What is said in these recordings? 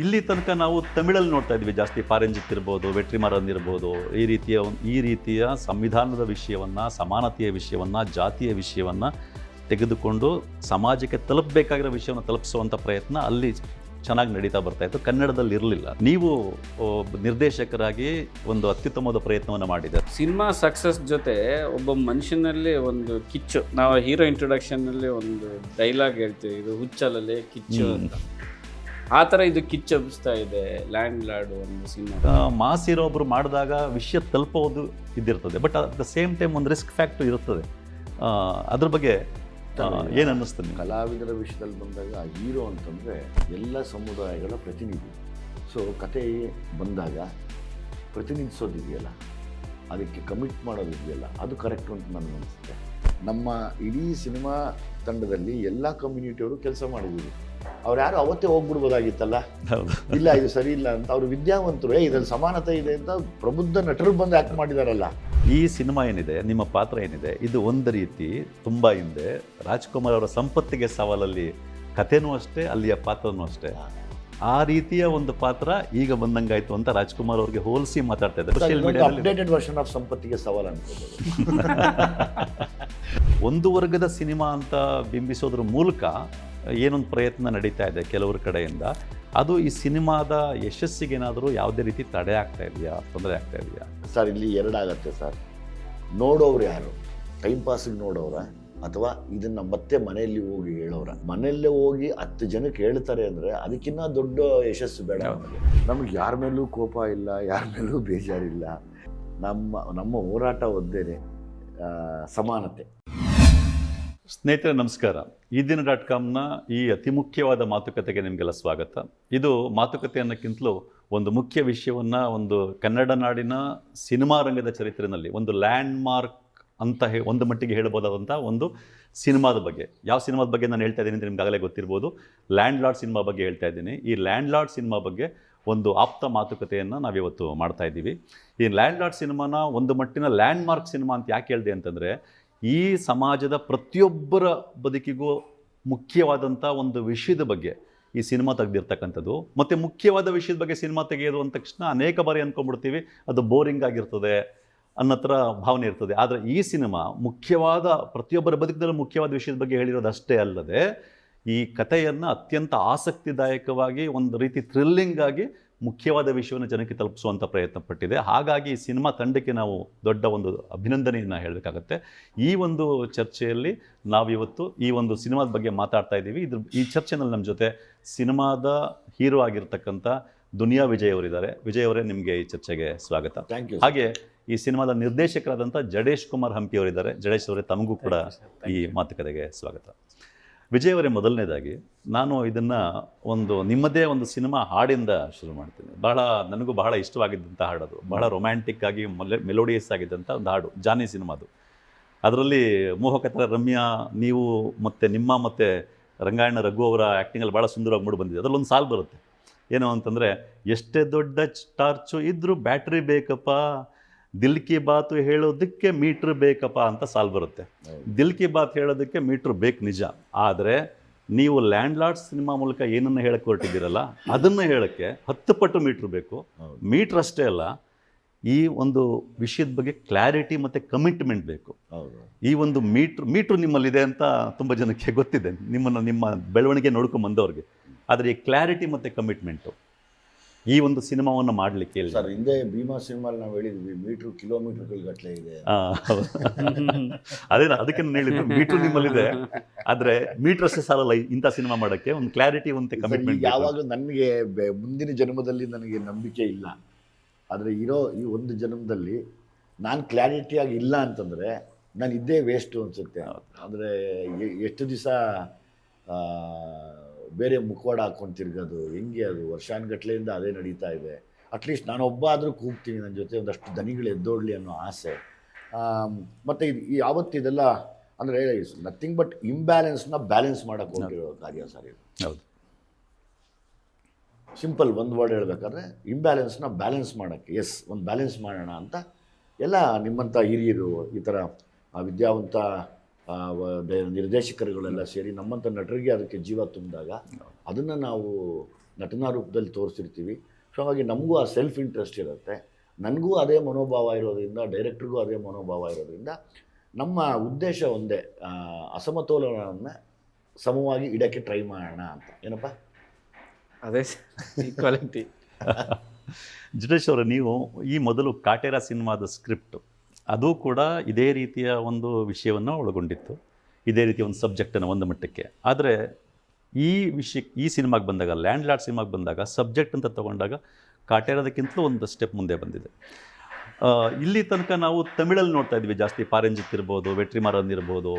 ಇಲ್ಲಿ ತನಕ ನಾವು ತಮಿಳಲ್ಲಿ ನೋಡ್ತಾ ಇದ್ವಿ ಜಾಸ್ತಿ, ಪಾರಂಜಿತ್ ಇರ್ಬೋದು, ವೆಟ್ರಿಮಾರನ್ ಇರ್ಬೋದು, ಈ ರೀತಿಯ ಸಂವಿಧಾನದ ವಿಷಯವನ್ನು, ಸಮಾನತೆಯ ವಿಷಯವನ್ನು, ಜಾತಿಯ ವಿಷಯವನ್ನು ತೆಗೆದುಕೊಂಡು ಸಮಾಜಕ್ಕೆ ತಲುಪಬೇಕಾಗಿರೋ ವಿಷಯವನ್ನು ತಲುಪಿಸುವಂಥ ಪ್ರಯತ್ನ ಅಲ್ಲಿ ಚೆನ್ನಾಗಿ ನಡೀತಾ ಬರ್ತಾಯಿತ್ತು. ಕನ್ನಡದಲ್ಲಿ ಇರಲಿಲ್ಲ. ನೀವು ನಿರ್ದೇಶಕರಾಗಿ ಒಂದು ಅತ್ಯುತ್ತಮವಾದ ಪ್ರಯತ್ನವನ್ನು ಮಾಡಿದ್ದಾರೆ. ಸಿನಿಮಾ ಸಕ್ಸಸ್ ಜೊತೆ ಒಬ್ಬ ಮನುಷ್ಯನಲ್ಲಿ ಒಂದು ಕಿಚ್ಚು. ನಾವು ಹೀರೋ ಇಂಟ್ರೊಡಕ್ಷನ್ನಲ್ಲಿ ಒಂದು ಡೈಲಾಗ್ ಹೇಳ್ತೀವಿ, ಇದು ಹುಚ್ಚಲಲ್ಲಿ ಕಿಚ್ಚು ಅಂತ. ಆ ಥರ ಇದು ಕಿಚ್ಚು ಹಬ್ಬಿಸ್ತಾ ಇದೆ ಲ್ಯಾಂಡ್ ಲಾರ್ಡ್ ಒಂದು ಸಿನಿಮಾ. ಮಾಸ್ ಹೀರೋ ಒಬ್ಬರು ಮಾಡಿದಾಗ ವಿಷಯ ತಲುಪೋದು ಇದ್ದಿರ್ತದೆ, but at the same time ಒಂದು ರಿಸ್ಕ್ ಫ್ಯಾಕ್ಟರ್ ಇರ್ತದೆ. ಅದ್ರ ಬಗ್ಗೆ ಏನು ಅನ್ನಿಸ್ತದೆ? ಕಲಾವಿದರ ವಿಷಯದಲ್ಲಿ ಬಂದಾಗ ಹೀರೋ ಅಂತಂದರೆ ಎಲ್ಲ ಸಮುದಾಯಗಳ ಪ್ರತಿನಿಧಿ. ಸೊ ಕತೆ ಬಂದಾಗ ಪ್ರತಿನಿಧಿಸೋದಿದೆಯಲ್ಲ, ಅದಕ್ಕೆ ಕಮಿಟ್ ಮಾಡೋದಿದೆಯಲ್ಲ, ಅದು ಕರೆಕ್ಟು ಅಂತ ನನಗೆ ಅನಿಸುತ್ತೆ. ನಮ್ಮ ಇಡೀ ಸಿನಿಮಾ ತಂಡದಲ್ಲಿ ಎಲ್ಲ ಕಮ್ಯುನಿಟಿಯವರು ಕೆಲಸ ಮಾಡಿದ್ದೀವಿ. ಅವ್ರು ಯಾರು ಅವತ್ತೇ ಹೋಗ್ಬಿಡ್ಬೋದಾಗಿತ್ತಲ್ಲ, ಇಲ್ಲ ಇದು ಸರಿ ಇಲ್ಲ ಅಂತ. ಅವರು ವಿದ್ಯಾವಂತರು, ಇದರಲ್ಲಿ ಸಮಾನತೆ ಇದೆ ಅಂತ ಪ್ರಬುದ್ಧ ನಟರು ಬಂದು ಆ್ಯಕ್ಟ್ ಮಾಡಿದಾರಲ್ಲ. ಈ ಸಿನಿಮಾ ಏನಿದೆ, ನಿಮ್ಮ ಪಾತ್ರ ಏನಿದೆ, ಇದು ಒಂದು ರೀತಿ ತುಂಬ ಹಿಂದೆ ರಾಜ್ಕುಮಾರ್ ಅವರ ಸಂಪತ್ತಿಗೆ ಸವಾಲಲ್ಲಿ ಕಥೆನೂ ಅಷ್ಟೇ, ಅಲ್ಲಿಯ ಪಾತ್ರನೂ ಅಷ್ಟೇ. ಆ ರೀತಿಯ ಒಂದು ಪಾತ್ರ ಈಗ ಬಂದಂಗಾಯ್ತು ಅಂತ ರಾಜ್ಕುಮಾರ್ ಅವ್ರಿಗೆ ಹೋಲಿಸಿ ಮಾತಾಡ್ತಾ ಇದ್ದಾರೆ ಸೋಷಿಯಲ್ ಮೀಡಿಯಾದಲ್ಲಿ. ಅಪ್ಡೇಟೆಡ್ ವರ್ಷನ್ ಆಫ್ ಸಂಪತ್ತಿಗೆ ಸವಾಲು ಅನ್ಕೋಬಹುದು. ಒಂದು ವರ್ಗದ ಸಿನಿಮಾ ಅಂತ ಬಿಂಬಿಸೋದ್ರ ಮೂಲಕ ಏನೊಂದು ಪ್ರಯತ್ನ ನಡೀತಾ ಇದೆ ಕೆಲವ್ರ ಕಡೆಯಿಂದ, ಅದು ಈ ಸಿನಿಮಾದ ಯಶಸ್ಸಿಗೇನಾದರೂ ಯಾವುದೇ ರೀತಿ ತಡೆ ಆಗ್ತಾ ಇದೆಯಾ, ತೊಂದರೆ ಆಗ್ತಾ ಇದೆಯಾ? ಸರ್, ಇಲ್ಲಿ ಎರಡಾಗತ್ತೆ ಸರ್. ನೋಡೋರು ಯಾರು? ಟೈಮ್ ಪಾಸಿಗೆ ನೋಡೋರ, ಅಥವಾ ಇದನ್ನು ಮತ್ತೆ ಮನೆಯಲ್ಲಿ ಹೋಗಿ ಹೇಳೋರ? ಮನೆಯಲ್ಲೇ ಹೋಗಿ 10 ಜನಕ್ಕೆ ಹೇಳ್ತಾರೆ ಅಂದರೆ ಅದಕ್ಕಿಂತ ದೊಡ್ಡ ಯಶಸ್ಸು ಬೇಡ ನಮಗೆ. ನಮ್ಗೆ ಯಾರ ಮೇಲೂ ಕೋಪ ಇಲ್ಲ, ಯಾರ ಮೇಲೂ ಬೇಜಾರಿಲ್ಲ. ನಮ್ಮ ಹೋರಾಟ ಒಂದೇನೆ, ಸಮಾನತೆ. ಸ್ನೇಹಿತರೆ ನಮಸ್ಕಾರ. ಈ ದಿನ .comನ ಈ ಅತಿ ಮುಖ್ಯವಾದ ಮಾತುಕತೆಗೆ ನಿಮಗೆಲ್ಲ ಸ್ವಾಗತ. ಇದು ಮಾತುಕತೆ ಅನ್ನೋಕ್ಕಿಂತಲೂ ಒಂದು ಮುಖ್ಯ ವಿಷಯವನ್ನು, ಒಂದು ಕನ್ನಡ ನಾಡಿನ ಸಿನಿಮಾ ರಂಗದ ಚರಿತ್ರೆಯಲ್ಲಿ ಒಂದು ಲ್ಯಾಂಡ್ ಮಾರ್ಕ್ ಅಂತ ಒಂದು ಮಟ್ಟಿಗೆ ಹೇಳ್ಬೋದಾದಂಥ ಒಂದು ಸಿನಿಮಾದ ಬಗ್ಗೆ. ಯಾವ ಸಿನಿಮಾದ ಬಗ್ಗೆ ನಾನು ಹೇಳ್ತಾ ಇದ್ದೀನಿ ಅಂತ ನಿಮ್ಗಾಗಲೇ ಗೊತ್ತಿರ್ಬೋದು. ಲ್ಯಾಂಡ್ ಲಾರ್ಡ್ ಸಿನಿಮಾ ಬಗ್ಗೆ ಹೇಳ್ತಾ ಇದ್ದೀನಿ. ಈ ಲ್ಯಾಂಡ್ ಲಾರ್ಡ್ ಸಿನಿಮಾ ಬಗ್ಗೆ ಒಂದು ಆಪ್ತ ಮಾತುಕತೆಯನ್ನು ನಾವಿವತ್ತು ಮಾಡ್ತಾ ಇದ್ದೀವಿ. ಈ ಲ್ಯಾಂಡ್ ಲಾರ್ಡ್ ಸಿನಿಮಾನ ಒಂದು ಮಟ್ಟಿನ ಲ್ಯಾಂಡ್ ಮಾರ್ಕ್ ಸಿನಿಮಾ ಅಂತ ಯಾಕೆ ಹೇಳಿದೆ ಅಂತಂದರೆ, ಈ ಸಮಾಜದ ಪ್ರತಿಯೊಬ್ಬರ ಬದುಕಿಗೂ ಮುಖ್ಯವಾದಂಥ ಒಂದು ವಿಷಯದ ಬಗ್ಗೆ ಈ ಸಿನಿಮಾ ತೆಗೆದಿರ್ತಕ್ಕಂಥದ್ದು. ಮತ್ತು ಮುಖ್ಯವಾದ ವಿಷಯದ ಬಗ್ಗೆ ಸಿನಿಮಾ ತೆಗೆಯೋದು ಅಂದ ತಕ್ಷಣ ಅನೇಕ ಬಾರಿ ಅಂದ್ಕೊಂಡ್ಬಿಡ್ತೀವಿ ಅದು ಬೋರಿಂಗ್ ಆಗಿರ್ತದೆ ಅನ್ನೋ ಥರ ಭಾವನೆ ಇರ್ತದೆ. ಆದರೆ ಈ ಸಿನಿಮಾ ಮುಖ್ಯವಾದ, ಪ್ರತಿಯೊಬ್ಬರ ಬದುಕಿನಲ್ಲಿ ಮುಖ್ಯವಾದ ವಿಷಯದ ಬಗ್ಗೆ ಹೇಳಿರೋದು ಅಷ್ಟೇ ಅಲ್ಲದೆ, ಈ ಕಥೆಯನ್ನು ಅತ್ಯಂತ ಆಸಕ್ತಿದಾಯಕವಾಗಿ, ಒಂದು ರೀತಿ ಥ್ರಿಲ್ಲಿಂಗ್ ಆಗಿ ಮುಖ್ಯವಾದ ವಿಷಯವನ್ನು ಜನಕ್ಕೆ ತಲುಪಿಸುವಂಥ ಪ್ರಯತ್ನ ಪಟ್ಟಿದೆ. ಹಾಗಾಗಿ ಈ ಸಿನಿಮಾ ತಂಡಕ್ಕೆ ನಾವು ದೊಡ್ಡ ಒಂದು ಅಭಿನಂದನೆಯನ್ನು ಹೇಳಬೇಕಾಗತ್ತೆ. ಈ ಒಂದು ಚರ್ಚೆಯಲ್ಲಿ ನಾವಿವತ್ತು ಈ ಒಂದು ಸಿನಿಮಾದ ಬಗ್ಗೆ ಮಾತಾಡ್ತಾ ಇದ್ದೀವಿ. ಈ ಚರ್ಚೆನಲ್ಲಿ ನಮ್ಮ ಜೊತೆ ಸಿನಿಮಾದ ಹೀರೋ ಆಗಿರ್ತಕ್ಕಂಥ ದುನಿಯಾ ವಿಜಯ್ ಅವರಿದ್ದಾರೆ. ವಿಜಯ್ ಅವರೇ, ನಿಮಗೆ ಈ ಚರ್ಚೆಗೆ ಸ್ವಾಗತ. Thank you. ಹಾಗೆ ಈ ಸಿನಿಮಾದ ನಿರ್ದೇಶಕರಾದಂಥ ಜಡೇಶ್ ಕುಮಾರ್ ಹಂಪಿ ಅವರಿದ್ದಾರೆ. ಜಡೇಶ್ ಅವರೇ, ತಮಗೂ ಕೂಡ ಈ ಮಾತುಕತೆಗೆ ಸ್ವಾಗತ. ವಿಜಯ್ ಅವರೇ, ಮೊದಲನೇದಾಗಿ ನಾನು ಇದನ್ನು ನಿಮ್ಮದೇ ಒಂದು ಸಿನಿಮಾ ಹಾಡಿಂದ ಶುರು ಮಾಡ್ತೀನಿ. ನನಗೂ ಬಹಳ ಇಷ್ಟವಾಗಿದ್ದಂಥ ಹಾಡೋದು, ಬಹಳ ರೊಮ್ಯಾಂಟಿಕ್ ಆಗಿ ಮೆಲೋಡಿಯಸ್ ಆಗಿದ್ದಂಥ ಒಂದು ಹಾಡು, ಜಾನಿ ಸಿನಿಮಾದು. ಅದರಲ್ಲಿ ಮೋಹಕತರ ರಮ್ಯಾ, ನೀವು ಮತ್ತು ರಂಗಾಯಣ ರಘು ಅವರ ಆ್ಯಕ್ಟಿಂಗಲ್ಲಿ ಭಾಳ ಸುಂದರವಾಗಿ ಮೂಡಿ ಬಂದಿದೆ. ಅದರಲ್ಲೊಂದು ಸಾಲು ಬರುತ್ತೆ, ಏನು ಅಂತಂದರೆ, ಎಷ್ಟೇ ದೊಡ್ಡ ಟಾರ್ಚು ಇದ್ದರೂ ಬ್ಯಾಟ್ರಿ ಬೇಕಪ್ಪ, ದಿಲ್ ಕಿ ಬಾತು ಹೇಳೋದಕ್ಕೆ ಮೀಟ್ರ್ ಬೇಕಪ್ಪ ಅಂತ ಸಾಲು ಬರುತ್ತೆ. ದಿಲ್ ಕಿ ಬಾತ್ ಹೇಳೋದಕ್ಕೆ ಮೀಟ್ರ್ ಬೇಕು ನಿಜ, ಆದರೆ ನೀವು ಲ್ಯಾಂಡ್ ಲಾರ್ಡ್ ಸಿನಿಮಾ ಮೂಲಕ ಏನನ್ನು ಹೇಳಕ್ಕೆ ಹೊರಟಿದ್ದೀರಲ್ಲ, ಅದನ್ನು ಹೇಳೋಕ್ಕೆ 10 ಪಟ್ಟು ಮೀಟ್ರ್ ಬೇಕು. ಮೀಟ್ರ್ ಅಷ್ಟೇ ಅಲ್ಲ, ಈ ಒಂದು ವಿಷಯದ ಬಗ್ಗೆ ಕ್ಲಾರಿಟಿ ಮತ್ತು ಕಮಿಟ್ಮೆಂಟ್ ಬೇಕು. ಈ ಒಂದು ಮೀಟ್ರ್ ನಿಮ್ಮಲ್ಲಿದೆ ಅಂತ ತುಂಬ ಜನಕ್ಕೆ ಗೊತ್ತಿದೆ, ನಿಮ್ಮ ಬೆಳವಣಿಗೆ ನೋಡ್ಕೊಂಡು ಬಂದವ್ರಿಗೆ. ಆದರೆ ಈ ಕ್ಲಾರಿಟಿ ಮತ್ತು ಕಮಿಟ್ಮೆಂಟು ಈ ಒಂದು ಸಿನಿಮಾವನ್ನು ಮಾಡಲಿಕ್ಕೆ ಇಲ್ಲ ಸರ್. ಹಿಂದೆ ಭೀಮಾ ಸಿನಿಮಾಲ್ಲಿ ನಾವು ಹೇಳಿದ್ವಿ, ಮೀಟ್ರ್ ಕಿಲೋಮೀಟರ್ಗಳ ಗಟ್ಟಲೆ ಇದೆ. ಅದಕ್ಕೆ ನಾನು ಹೇಳಿದ್ದು, ಮೀಟ್ರ್ ನಿಮ್ಮಲ್ಲಿದೆ, ಆದರೆ ಮೀಟ್ರ್ ಅಷ್ಟೇ ಸಾಲಲ್ಲ ಇಂಥ ಸಿನಿಮಾ ಮಾಡೋಕ್ಕೆ. ಒಂದು ಕ್ಲಾರಿಟಿ ಮತ್ತು ಕಮಿಟ್ಮೆಂಟ್. ಯಾವಾಗ ನನಗೆ ಮುಂದಿನ ಜನ್ಮದಲ್ಲಿ ನನಗೆ ನಂಬಿಕೆ ಇಲ್ಲ, ಆದರೆ ಈ ಒಂದು ಜನ್ಮದಲ್ಲಿ ನಾನು ಕ್ಲಾರಿಟಿಯಾಗಿ ಇಲ್ಲ ಅಂತಂದರೆ ನಾನು ಇದ್ದೇ ವೇಸ್ಟು ಅನಿಸುತ್ತೆ. ಅಂದರೆ ಎಷ್ಟು ದಿವಸ ಬೇರೆ ಮುಖವಾಡ ಹಾಕ್ಕೊಂಡು ತಿರ್ಗೋದು, ಹೆಂಗೆ ಅದು ವರ್ಷಾನುಗಟ್ಲೆಯಿಂದ ಅದೇ ನಡೀತಾ ಇದೆ. ಅಟ್ಲೀಸ್ಟ್ ನಾನೊಬ್ಬ ಆದರೂ ಕೂಗ್ತೀನಿ, ನನ್ನ ಜೊತೆ ಒಂದಷ್ಟು ದನಿಗಳು ಎದ್ದೋಡ್ಲಿ ಅನ್ನೋ ಆಸೆ. ಮತ್ತು ಯಾವತ್ತು ಇದೆಲ್ಲ ಅಂದರೆ ನಥಿಂಗ್ ಬಟ್ ಇಂಬ್ಯಾಲೆನ್ಸ್ನ ಬ್ಯಾಲೆನ್ಸ್ ಮಾಡೋಕ್ಕೆ ಹೋಗಿರೋ ಕಾರ್ಯ ಸರ್ ಇದು. ಹೌದು, ಸಿಂಪಲ್ ಒಂದು ವರ್ಡ್ ಹೇಳಬೇಕಾದ್ರೆ, ಇಂಬ್ಯಾಲೆನ್ಸ್ನ ಬ್ಯಾಲೆನ್ಸ್ ಮಾಡೋಕ್ಕೆ ಒಂದು ಬ್ಯಾಲೆನ್ಸ್ ಮಾಡೋಣ ಅಂತ ಎಲ್ಲ ನಿಮ್ಮಂಥ ಹಿರಿಯರು, ಈ ಥರ ವಿದ್ಯಾವಂತ ನಿರ್ದೇಶಕರುಗಳೆಲ್ಲ ಸೇರಿ ನಮ್ಮಂಥ ನಟರಿಗೆ ಅದಕ್ಕೆ ಜೀವ ತುಂಬಿದಾಗ ಅದನ್ನು ನಾವು ನಟನಾ ರೂಪದಲ್ಲಿ ತೋರಿಸಿರ್ತೀವಿ. ಸೊ ಹಾಗಾಗಿ ನಮಗೂ ಆ ಸೆಲ್ಫ್ ಇಂಟ್ರೆಸ್ಟ್ ಇರುತ್ತೆ, ನನಗೂ ಅದೇ ಮನೋಭಾವ ಇರೋದ್ರಿಂದ, ಡೈರೆಕ್ಟ್ರಿಗೂ ಅದೇ ಮನೋಭಾವ ಇರೋದ್ರಿಂದ ನಮ್ಮ ಉದ್ದೇಶ ಒಂದೇ, ಅಸಮತೋಲನವನ್ನು ಸಮವಾಗಿ ಇಡೋಕ್ಕೆ ಟ್ರೈ ಮಾಡೋಣ ಅಂತ. ಏನಪ್ಪ ಅದೇ ಈಕ್ವಾಲಿಟಿ. ಜಡೇಶ್ ಅವರೇ, ನೀವು ಈ ಮೊದಲು ಕಾಟೇರ ಸಿನಿಮಾದ ಸ್ಕ್ರಿಪ್ಟು ಅದು ಕೂಡ ಇದೇ ರೀತಿಯ ಒಂದು ವಿಷಯವನ್ನು ಒಳಗೊಂಡಿತ್ತು, ಇದೇ ರೀತಿಯ ಒಂದು ಸಬ್ಜೆಕ್ಟನ್ನು ಒಂದು ಮಟ್ಟಕ್ಕೆ. ಆದರೆ ಈ ಸಿನಿಮಾಗೆ ಬಂದಾಗ, ಲ್ಯಾಂಡ್ ಲಾರ್ಡ್ ಸಿನಿಮಾಗೆ ಬಂದಾಗ, ಸಬ್ಜೆಕ್ಟ್ ಅಂತ ತೊಗೊಂಡಾಗ ಕಾಟೇರದಕ್ಕಿಂತಲೂ ಒಂದು ಸ್ಟೆಪ್ ಮುಂದೆ ಬಂದಿದೆ. ಇಲ್ಲಿ ತನಕ ನಾವು ತಮಿಳಲ್ಲಿ ನೋಡ್ತಾ ಇದ್ವಿ ಜಾಸ್ತಿ, ಪಾರಂಜಿತ್ ಇರ್ಬೋದು, ವೆಟ್ರಿಮಾರನ್ ಇರ್ಬೋದು,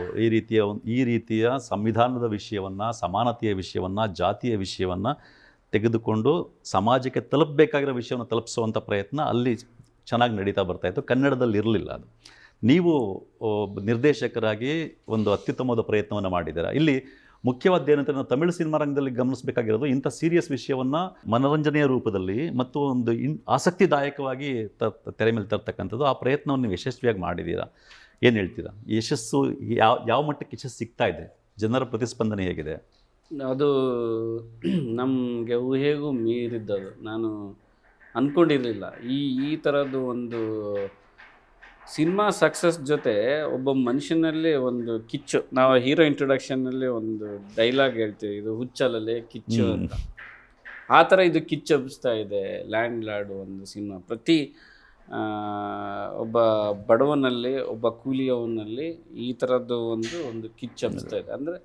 ಈ ರೀತಿಯ ಸಂವಿಧಾನದ ವಿಷಯವನ್ನು, ಸಮಾನತೆಯ ವಿಷಯವನ್ನು, ಜಾತಿಯ ವಿಷಯವನ್ನು ತೆಗೆದುಕೊಂಡು ಸಮಾಜಕ್ಕೆ ತಲುಪಬೇಕಾಗಿರೋ ವಿಷಯವನ್ನು ತಲುಪಿಸುವಂಥ ಪ್ರಯತ್ನ ಅಲ್ಲಿ ಚೆನ್ನಾಗಿ ನಡೀತಾ ಬರ್ತಾಯಿತ್ತು. ಕನ್ನಡದಲ್ಲಿ ಇರಲಿಲ್ಲ ಅದು. ನೀವು ನಿರ್ದೇಶಕರಾಗಿ ಒಂದು ಅತ್ಯುತ್ತಮವಾದ ಪ್ರಯತ್ನವನ್ನು ಮಾಡಿದ್ದೀರಾ. ಇಲ್ಲಿ ಮುಖ್ಯವಾದ ಏನಂತ ನಾವು ತಮಿಳು ಸಿನಿಮಾ ರಂಗದಲ್ಲಿ ಗಮನಿಸಬೇಕಾಗಿರೋದು, ಇಂಥ ಸೀರಿಯಸ್ ವಿಷಯವನ್ನು ಮನೋರಂಜನೆಯ ರೂಪದಲ್ಲಿ ಮತ್ತು ಒಂದು ಆಸಕ್ತಿದಾಯಕವಾಗಿ ತೆರೆ ಮೇಲೆ ತರ್ತಕ್ಕಂಥದ್ದು, ಆ ಪ್ರಯತ್ನವನ್ನು ನೀವು ಯಶಸ್ವಿಯಾಗಿ ಮಾಡಿದ್ದೀರಾ. ಏನು ಹೇಳ್ತೀರಾ? ಯಶಸ್ಸು ಯಾವ ಮಟ್ಟಕ್ಕೆ ಯಶಸ್ಸು ಸಿಗ್ತಾ ಇದೆ? ಜನರ ಪ್ರತಿಸ್ಪಂದನೆ ಹೇಗಿದೆ? ಅದು ನಮಗೆ ಊಹೆಗೂ ಮೀರಿದ್ದದು. ನಾನು ಅಂದ್ಕೊಂಡಿರಲಿಲ್ಲ ಈ ಥರದ್ದು ಒಂದು ಸಿನಿಮಾ ಸಕ್ಸಸ್ ಜೊತೆ ಒಬ್ಬ ಮನುಷ್ಯನಲ್ಲಿ ಒಂದು ಕಿಚ್ಚು. ನಾವು ಹೀರೋ ಇಂಟ್ರೊಡಕ್ಷನ್ನಲ್ಲಿ ಒಂದು ಡೈಲಾಗ್ ಹೇಳ್ತೀವಿ, ಇದು ಹುಚ್ಚಲಲ್ಲೇ ಕಿಚ್ಚು ಅಂತ. ಆ ಥರ ಇದು ಕಿಚ್ಚು ಹಬ್ಬಿಸ್ತಾ ಇದೆ ಲ್ಯಾಂಡ್ ಲಾರ್ಡ್ ಒಂದು ಸಿನಿಮಾ. ಪ್ರತಿ ಒಬ್ಬ ಬಡವನಲ್ಲಿ, ಒಬ್ಬ ಕೂಲಿಯವನಲ್ಲಿ ಈ ಥರದ್ದು ಒಂದು ಕಿಚ್ಚು ಹಬ್ಬಿಸ್ತಾ ಇದೆ. ಅಂದರೆ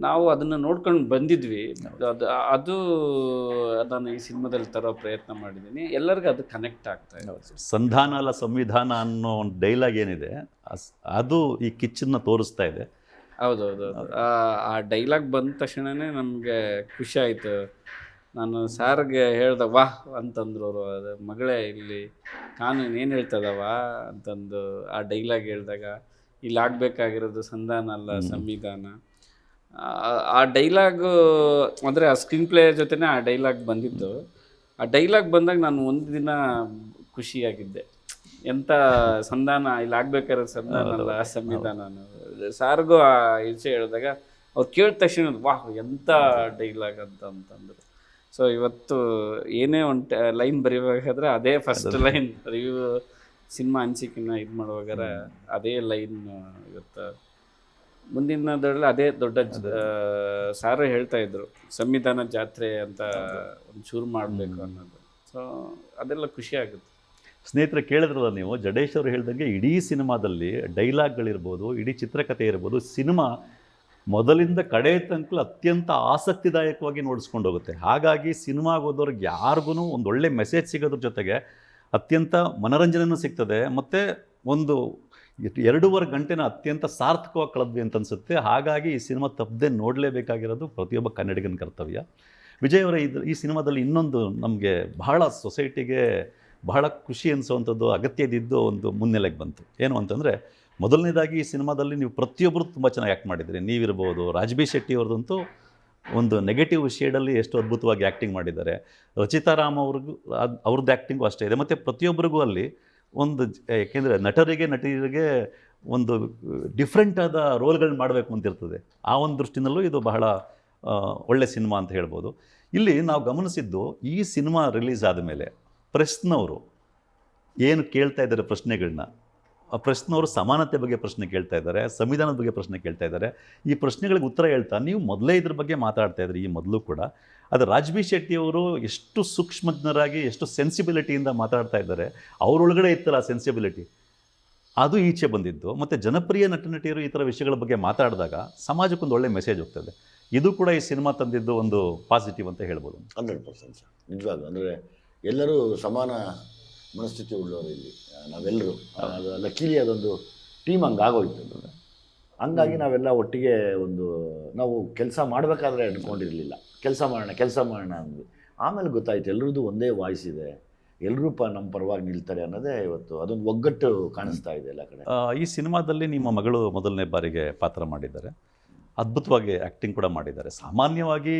ನಾವು ಅದನ್ನು ನೋಡ್ಕೊಂಡು ಬಂದಿದ್ವಿ. ಅದು ನಾನು ಈ ಸಿನಿಮಾದಲ್ಲಿ ತರೋ ಪ್ರಯತ್ನ ಮಾಡಿದ್ದೀನಿ. ಎಲ್ಲರಿಗೂ ಅದು ಕನೆಕ್ಟ್ ಆಗ್ತಾ ಇದೆ. ಸಂಧಾನ ಅಲ್ಲ ಸಂವಿಧಾನ ಅನ್ನೋ ಒಂದು ಡೈಲಾಗ್ ಏನಿದೆ, ಅದು ಈ ಕಿಚ್ಚನ್ನು ತೋರಿಸ್ತಾ ಇದೆ. ಹೌದೌದು. ಆ ಡೈಲಾಗ್ ಬಂದ ತಕ್ಷಣವೇ ನಮಗೆ ಖುಷಿ ಆಯಿತು. ನಾನು ಸಾರ್ಗೆ ಹೇಳ್ದೆ, ವಾಹ್ ಅಂತಂದ್ರು ಅವರು. ಅದು ಮಗಳೇ, ಇಲ್ಲಿ ಕಾನೂನು ಏನು ಹೇಳ್ತದವ ಅಂತಂದು ಆ ಡೈಲಾಗ್ ಹೇಳಿದಾಗ, ಇಲ್ಲಿ ಆಗಬೇಕಾಗಿರೋದು ಸಂಧಾನ ಅಲ್ಲ ಸಂವಿಧಾನ. ಆ ಡೈಲಾಗು ಅಂದರೆ ಆ ಸ್ಕ್ರೀನ್ ಪ್ಲೇ ಜೊತೆನೇ ಆ ಡೈಲಾಗ್ ಬಂದಿದ್ದು. ಆ ಡೈಲಾಗ್ ಬಂದಾಗ ನಾನು ಒಂದು ದಿನ ಖುಷಿಯಾಗಿದ್ದೆ. ಎಂಥ ಸಂಧಾನ, ಇಲ್ಲಿ ಆಗಬೇಕಾಗಿರೋದು ಸಂಧಾನ ಅಲ್ಲ ಸಂವಿಧಾನ ಅನ್ನೋದು. ಸಾರ್ಗೂ ಆ ವಿಷಯ ಹೇಳಿದಾಗ ಅವ್ರು ಕೇಳಿದ ತಕ್ಷಣ ವಾಹ್ ಎಂಥ ಡೈಲಾಗ್ ಅಂತಂದರು. ಸೊ ಇವತ್ತು ಏನೇ ಒಂದು ಲೈನ್ ಬರೀಬೇಕಾದ್ರೆ ಅದೇ ಫಸ್ಟ್ ಲೈನ್, ರಿವ್ಯೂ ಸಿನಿಮಾ ಅನಿಸಿಕೆನ ಇದು ಮಾಡುವಾಗಾರ ಅದೇ ಲೈನ್ ಇವತ್ತು ಮುಂದಿನದ್ರಲ್ಲಿ ಅದೇ ದೊಡ್ಡ ಸಾರು ಹೇಳ್ತಾ ಇದ್ರು, ಸಂವಿಧಾನ ಜಾತ್ರೆ ಅಂತ ಒಂದು ಶುರು ಮಾಡಬೇಕು ಅನ್ನೋದು. ಸೊ ಅದೆಲ್ಲ ಖುಷಿ ಆಗುತ್ತೆ. ಸ್ನೇಹಿತರೆ, ಕೇಳಿದ್ರಲ್ಲ ನೀವು, ಜಡೇಶ್ ಅವರು ಹೇಳ್ದಂಗೆ ಇಡೀ ಸಿನಿಮಾದಲ್ಲಿ ಡೈಲಾಗ್ಗಳಿರ್ಬೋದು, ಇಡೀ ಚಿತ್ರಕಥೆ ಇರ್ಬೋದು, ಸಿನಿಮಾ ಮೊದಲಿಂದ ಕಡೆ ತನಕ ಅತ್ಯಂತ ಆಸಕ್ತಿದಾಯಕವಾಗಿ ನೋಡಿಸ್ಕೊಂಡು ಹೋಗುತ್ತೆ. ಹಾಗಾಗಿ ಸಿನಿಮಾಗೆ ಹೋದವ್ರಿಗೆ ಯಾರಿಗೂ ಒಂದು ಒಳ್ಳೆ ಮೆಸೇಜ್ ಸಿಗೋದ್ರ ಜೊತೆಗೆ ಅತ್ಯಂತ ಮನೋರಂಜನೆಯೂ ಸಿಗ್ತದೆ. ಮತ್ತು ಒಂದು 2.5 ಗಂಟೆನ ಅತ್ಯಂತ ಸಾರ್ಥಕವಾಗಿ ಕಳೆದ್ವಿ ಅಂತ ಅನಿಸುತ್ತೆ. ಹಾಗಾಗಿ ಈ ಸಿನಿಮಾ ತಪ್ಪದೆ ನೋಡಲೇಬೇಕಾಗಿರೋದು ಪ್ರತಿಯೊಬ್ಬ ಕನ್ನಡಿಗನ ಕರ್ತವ್ಯ. ವಿಜಯ್ ಅವರ ಈ ಸಿನಿಮಾದಲ್ಲಿ ಇನ್ನೊಂದು ನಮಗೆ ಬಹಳ ಸೊಸೈಟಿಗೆ ಬಹಳ ಖುಷಿ ಅನಿಸೋವಂಥದ್ದು, ಅಗತ್ಯ ಇದ್ದಿದ್ದು ಒಂದು ಮುನ್ನೆಲೆಗೆ ಬಂತು. ಏನು ಅಂತಂದರೆ, ಮೊದಲನೇದಾಗಿ ಈ ಸಿನಿಮಾದಲ್ಲಿ ನೀವು ಪ್ರತಿಯೊಬ್ಬರು ತುಂಬ ಚೆನ್ನಾಗಿ ಆ್ಯಕ್ಟ್ ಮಾಡಿದ್ದೀರಿ. ನೀವಿರ್ಬೋದು, ರಾಜ್ಬಿ ಶೆಟ್ಟಿ ಅವ್ರದ್ದಂತೂ ಒಂದು ನೆಗೆಟಿವ್ ಶೇಡಲ್ಲಿ ಎಷ್ಟು ಅದ್ಭುತವಾಗಿ ಆ್ಯಕ್ಟಿಂಗ್ ಮಾಡಿದ್ದಾರೆ. ರಚಿತಾ ರಾಮ್ ಅವ್ರದ್ದು ಆ್ಯಕ್ಟಿಂಗು ಅಷ್ಟೇ ಇದೆ. ಮತ್ತು ಪ್ರತಿಯೊಬ್ಬರಿಗೂ ಅಲ್ಲಿ ಒಂದು, ಏಕೆಂದರೆ ನಟರಿಗೆ ಒಂದು ಡಿಫ್ರೆಂಟ್ ಆದ ರೋಲ್ಗಳನ್ನ ಮಾಡಬೇಕು ಅಂತಿರ್ತದೆ. ಆ ಒಂದು ದೃಷ್ಟಿನಲ್ಲೂ ಇದು ಬಹಳ ಒಳ್ಳೆ ಸಿನಿಮಾ ಅಂತ ಹೇಳ್ಬೋದು. ಇಲ್ಲಿ ನಾವು ಗಮನಿಸಿದ್ದು, ಈ ಸಿನಿಮಾ ರಿಲೀಸ್ ಆದಮೇಲೆ ಪ್ರೆಸ್ನವರು ಏನು ಕೇಳ್ತಾ ಇದ್ದಾರೆ ಪ್ರಶ್ನೆಗಳನ್ನ, ಆ ಪ್ರಶ್ನವರು ಸಮಾನತೆ ಬಗ್ಗೆ ಪ್ರಶ್ನೆ ಕೇಳ್ತಾ ಇದ್ದಾರೆ, ಸಂವಿಧಾನದ ಬಗ್ಗೆ ಪ್ರಶ್ನೆ ಕೇಳ್ತಾ ಇದ್ದಾರೆ. ಈ ಪ್ರಶ್ನೆಗಳಿಗೆ ಉತ್ತರ ಹೇಳ್ತಾ ನೀವು ಮೊದಲೇ ಇದ್ರ ಬಗ್ಗೆ ಮಾತಾಡ್ತಾ ಇದ್ರಿ, ಈ ಮೊದಲು ಕೂಡ. ಅದು ರಾಜ್ಬಿ ಶೆಟ್ಟಿಯವರು ಎಷ್ಟು ಸೂಕ್ಷ್ಮಜ್ಞರಾಗಿ, ಎಷ್ಟು ಸೆನ್ಸಿಬಿಲಿಟಿಯಿಂದ ಮಾತಾಡ್ತಾ ಇದ್ದಾರೆ. ಅವರೊಳಗಡೆ ಇತ್ತಲ್ಲ ಆ ಸೆನ್ಸಿಬಿಲಿಟಿ, ಅದು ಈಚೆ ಬಂದಿದ್ದು. ಮತ್ತು ಜನಪ್ರಿಯ ನಟಿಯರು ಈ ಥರ ವಿಷಯಗಳ ಬಗ್ಗೆ ಮಾತಾಡಿದಾಗ ಸಮಾಜಕ್ಕೊಂದು ಒಳ್ಳೆ ಮೆಸೇಜ್ ಹೋಗ್ತದೆ. ಇದು ಕೂಡ ಈ ಸಿನಿಮಾ ತಂದಿದ್ದು ಒಂದು ಪಾಸಿಟಿವ್ ಅಂತ ಹೇಳ್ಬೋದು. 100% ಸರ್, ನಿಜವಾಗ್ಲೂ. ಅಂದರೆ ಎಲ್ಲರೂ ಸಮಾನ ಮನಸ್ಥಿತಿ ಉಳ್ಳವರು ಇಲ್ಲಿ ನಾವೆಲ್ಲರೂ. ಅದು ಲಕ್ಕೀಲಿ ಅದೊಂದು ಟೀಮ್ ಹಂಗಾಗೋಯ್ತು. ಹಂಗಾಗಿ ನಾವೆಲ್ಲ ಒಟ್ಟಿಗೆ ನಾವು ಕೆಲಸ ಮಾಡಬೇಕಾದ್ರೆ ಅಂದ್ಕೊಂಡಿರಲಿಲ್ಲ, ಕೆಲಸ ಮಾಡೋಣ ಅಂದ್ವಿ. ಆಮೇಲೆ ಗೊತ್ತಾಯ್ತು ಎಲ್ಲರದ್ದು ಒಂದೇ ವಾಯ್ಸ್ ಇದೆ, ಎಲ್ಲರೂ ನಮ್ಮ ಪರವಾಗಿ ನಿಲ್ತಾರೆ ಅನ್ನೋದೇ ಇವತ್ತು ಅದೊಂದು ಒಗ್ಗಟ್ಟು ಕಾಣಿಸ್ತಾ ಇದೆ ಎಲ್ಲ ಕಡೆ. ಈ ಸಿನಿಮಾದಲ್ಲಿ ನಿಮ್ಮ ಮಗಳು ಮೊದಲನೇ ಬಾರಿಗೆ ಪಾತ್ರ ಮಾಡಿದ್ದಾರೆ. ಅದ್ಭುತವಾಗಿ ಆ್ಯಕ್ಟಿಂಗ್ ಕೂಡ ಮಾಡಿದ್ದಾರೆ. ಸಾಮಾನ್ಯವಾಗಿ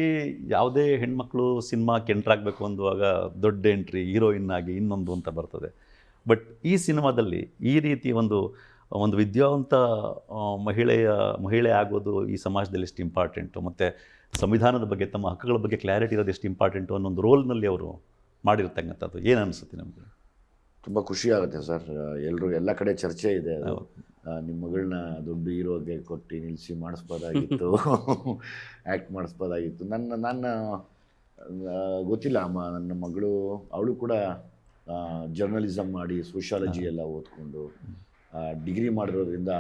ಯಾವುದೇ ಹೆಣ್ಮಕ್ಳು ಸಿನಿಮಾಕ್ಕೆ ಎಂಟ್ರಾಗಬೇಕು ಅಂದುವಾಗ ದೊಡ್ಡ ಎಂಟ್ರಿ, ಹೀರೋಯಿನ್ ಆಗಿ ಇನ್ನೊಂದು ಅಂತ ಬರ್ತದೆ. ಬಟ್ ಈ ಸಿನಿಮಾದಲ್ಲಿ ಈ ರೀತಿ ಒಂದು ವಿದ್ಯಾವಂತ ಮಹಿಳೆ ಆಗೋದು ಈ ಸಮಾಜದಲ್ಲಿ ಎಷ್ಟು ಇಂಪಾರ್ಟೆಂಟು. ಮತ್ತು ಸಂವಿಧಾನದ ಬಗ್ಗೆ, ತಮ್ಮ ಹಕ್ಕುಗಳ ಬಗ್ಗೆ ಕ್ಲಾರಿಟಿ ಇರೋದು ಎಷ್ಟು ಇಂಪಾರ್ಟೆಂಟು ಅನ್ನೋ ಒಂದು ರೋಲ್ನಲ್ಲಿ ಅವರು ಮಾಡಿರ್ತಕ್ಕಂಥದ್ದು. ಏನು ಅನಿಸುತ್ತೆ ನಮಗೆ? ತುಂಬ ಖುಷಿ ಆಗುತ್ತೆ ಸರ್. ಎಲ್ಲ ಕಡೆ ಚರ್ಚೆ ಇದೆ ಅದು. ನಿಮ್ಮ ಮಗಳನ್ನ ದೊಡ್ಡ ಹೀರೋಗೆ ಕೊಟ್ಟು ನಿಲ್ಲಿಸಿ ಮಾಡಿಸ್ಬೋದಾಗಿತ್ತು, ಆ್ಯಕ್ಟ್ ಮಾಡಿಸ್ಬೋದಾಗಿತ್ತು. ನನ್ನ ಗೊತ್ತಿಲ್ಲ ನನ್ನ ಮಗಳು, ಅವಳು ಕೂಡ ಜರ್ನಲಿಸಮ್ ಮಾಡಿ ಸೋಷಿಯಾಲಜಿ ಎಲ್ಲ ಓದ್ಕೊಂಡು ಡಿಗ್ರಿ ಮಾಡಿರೋದ್ರಿಂದ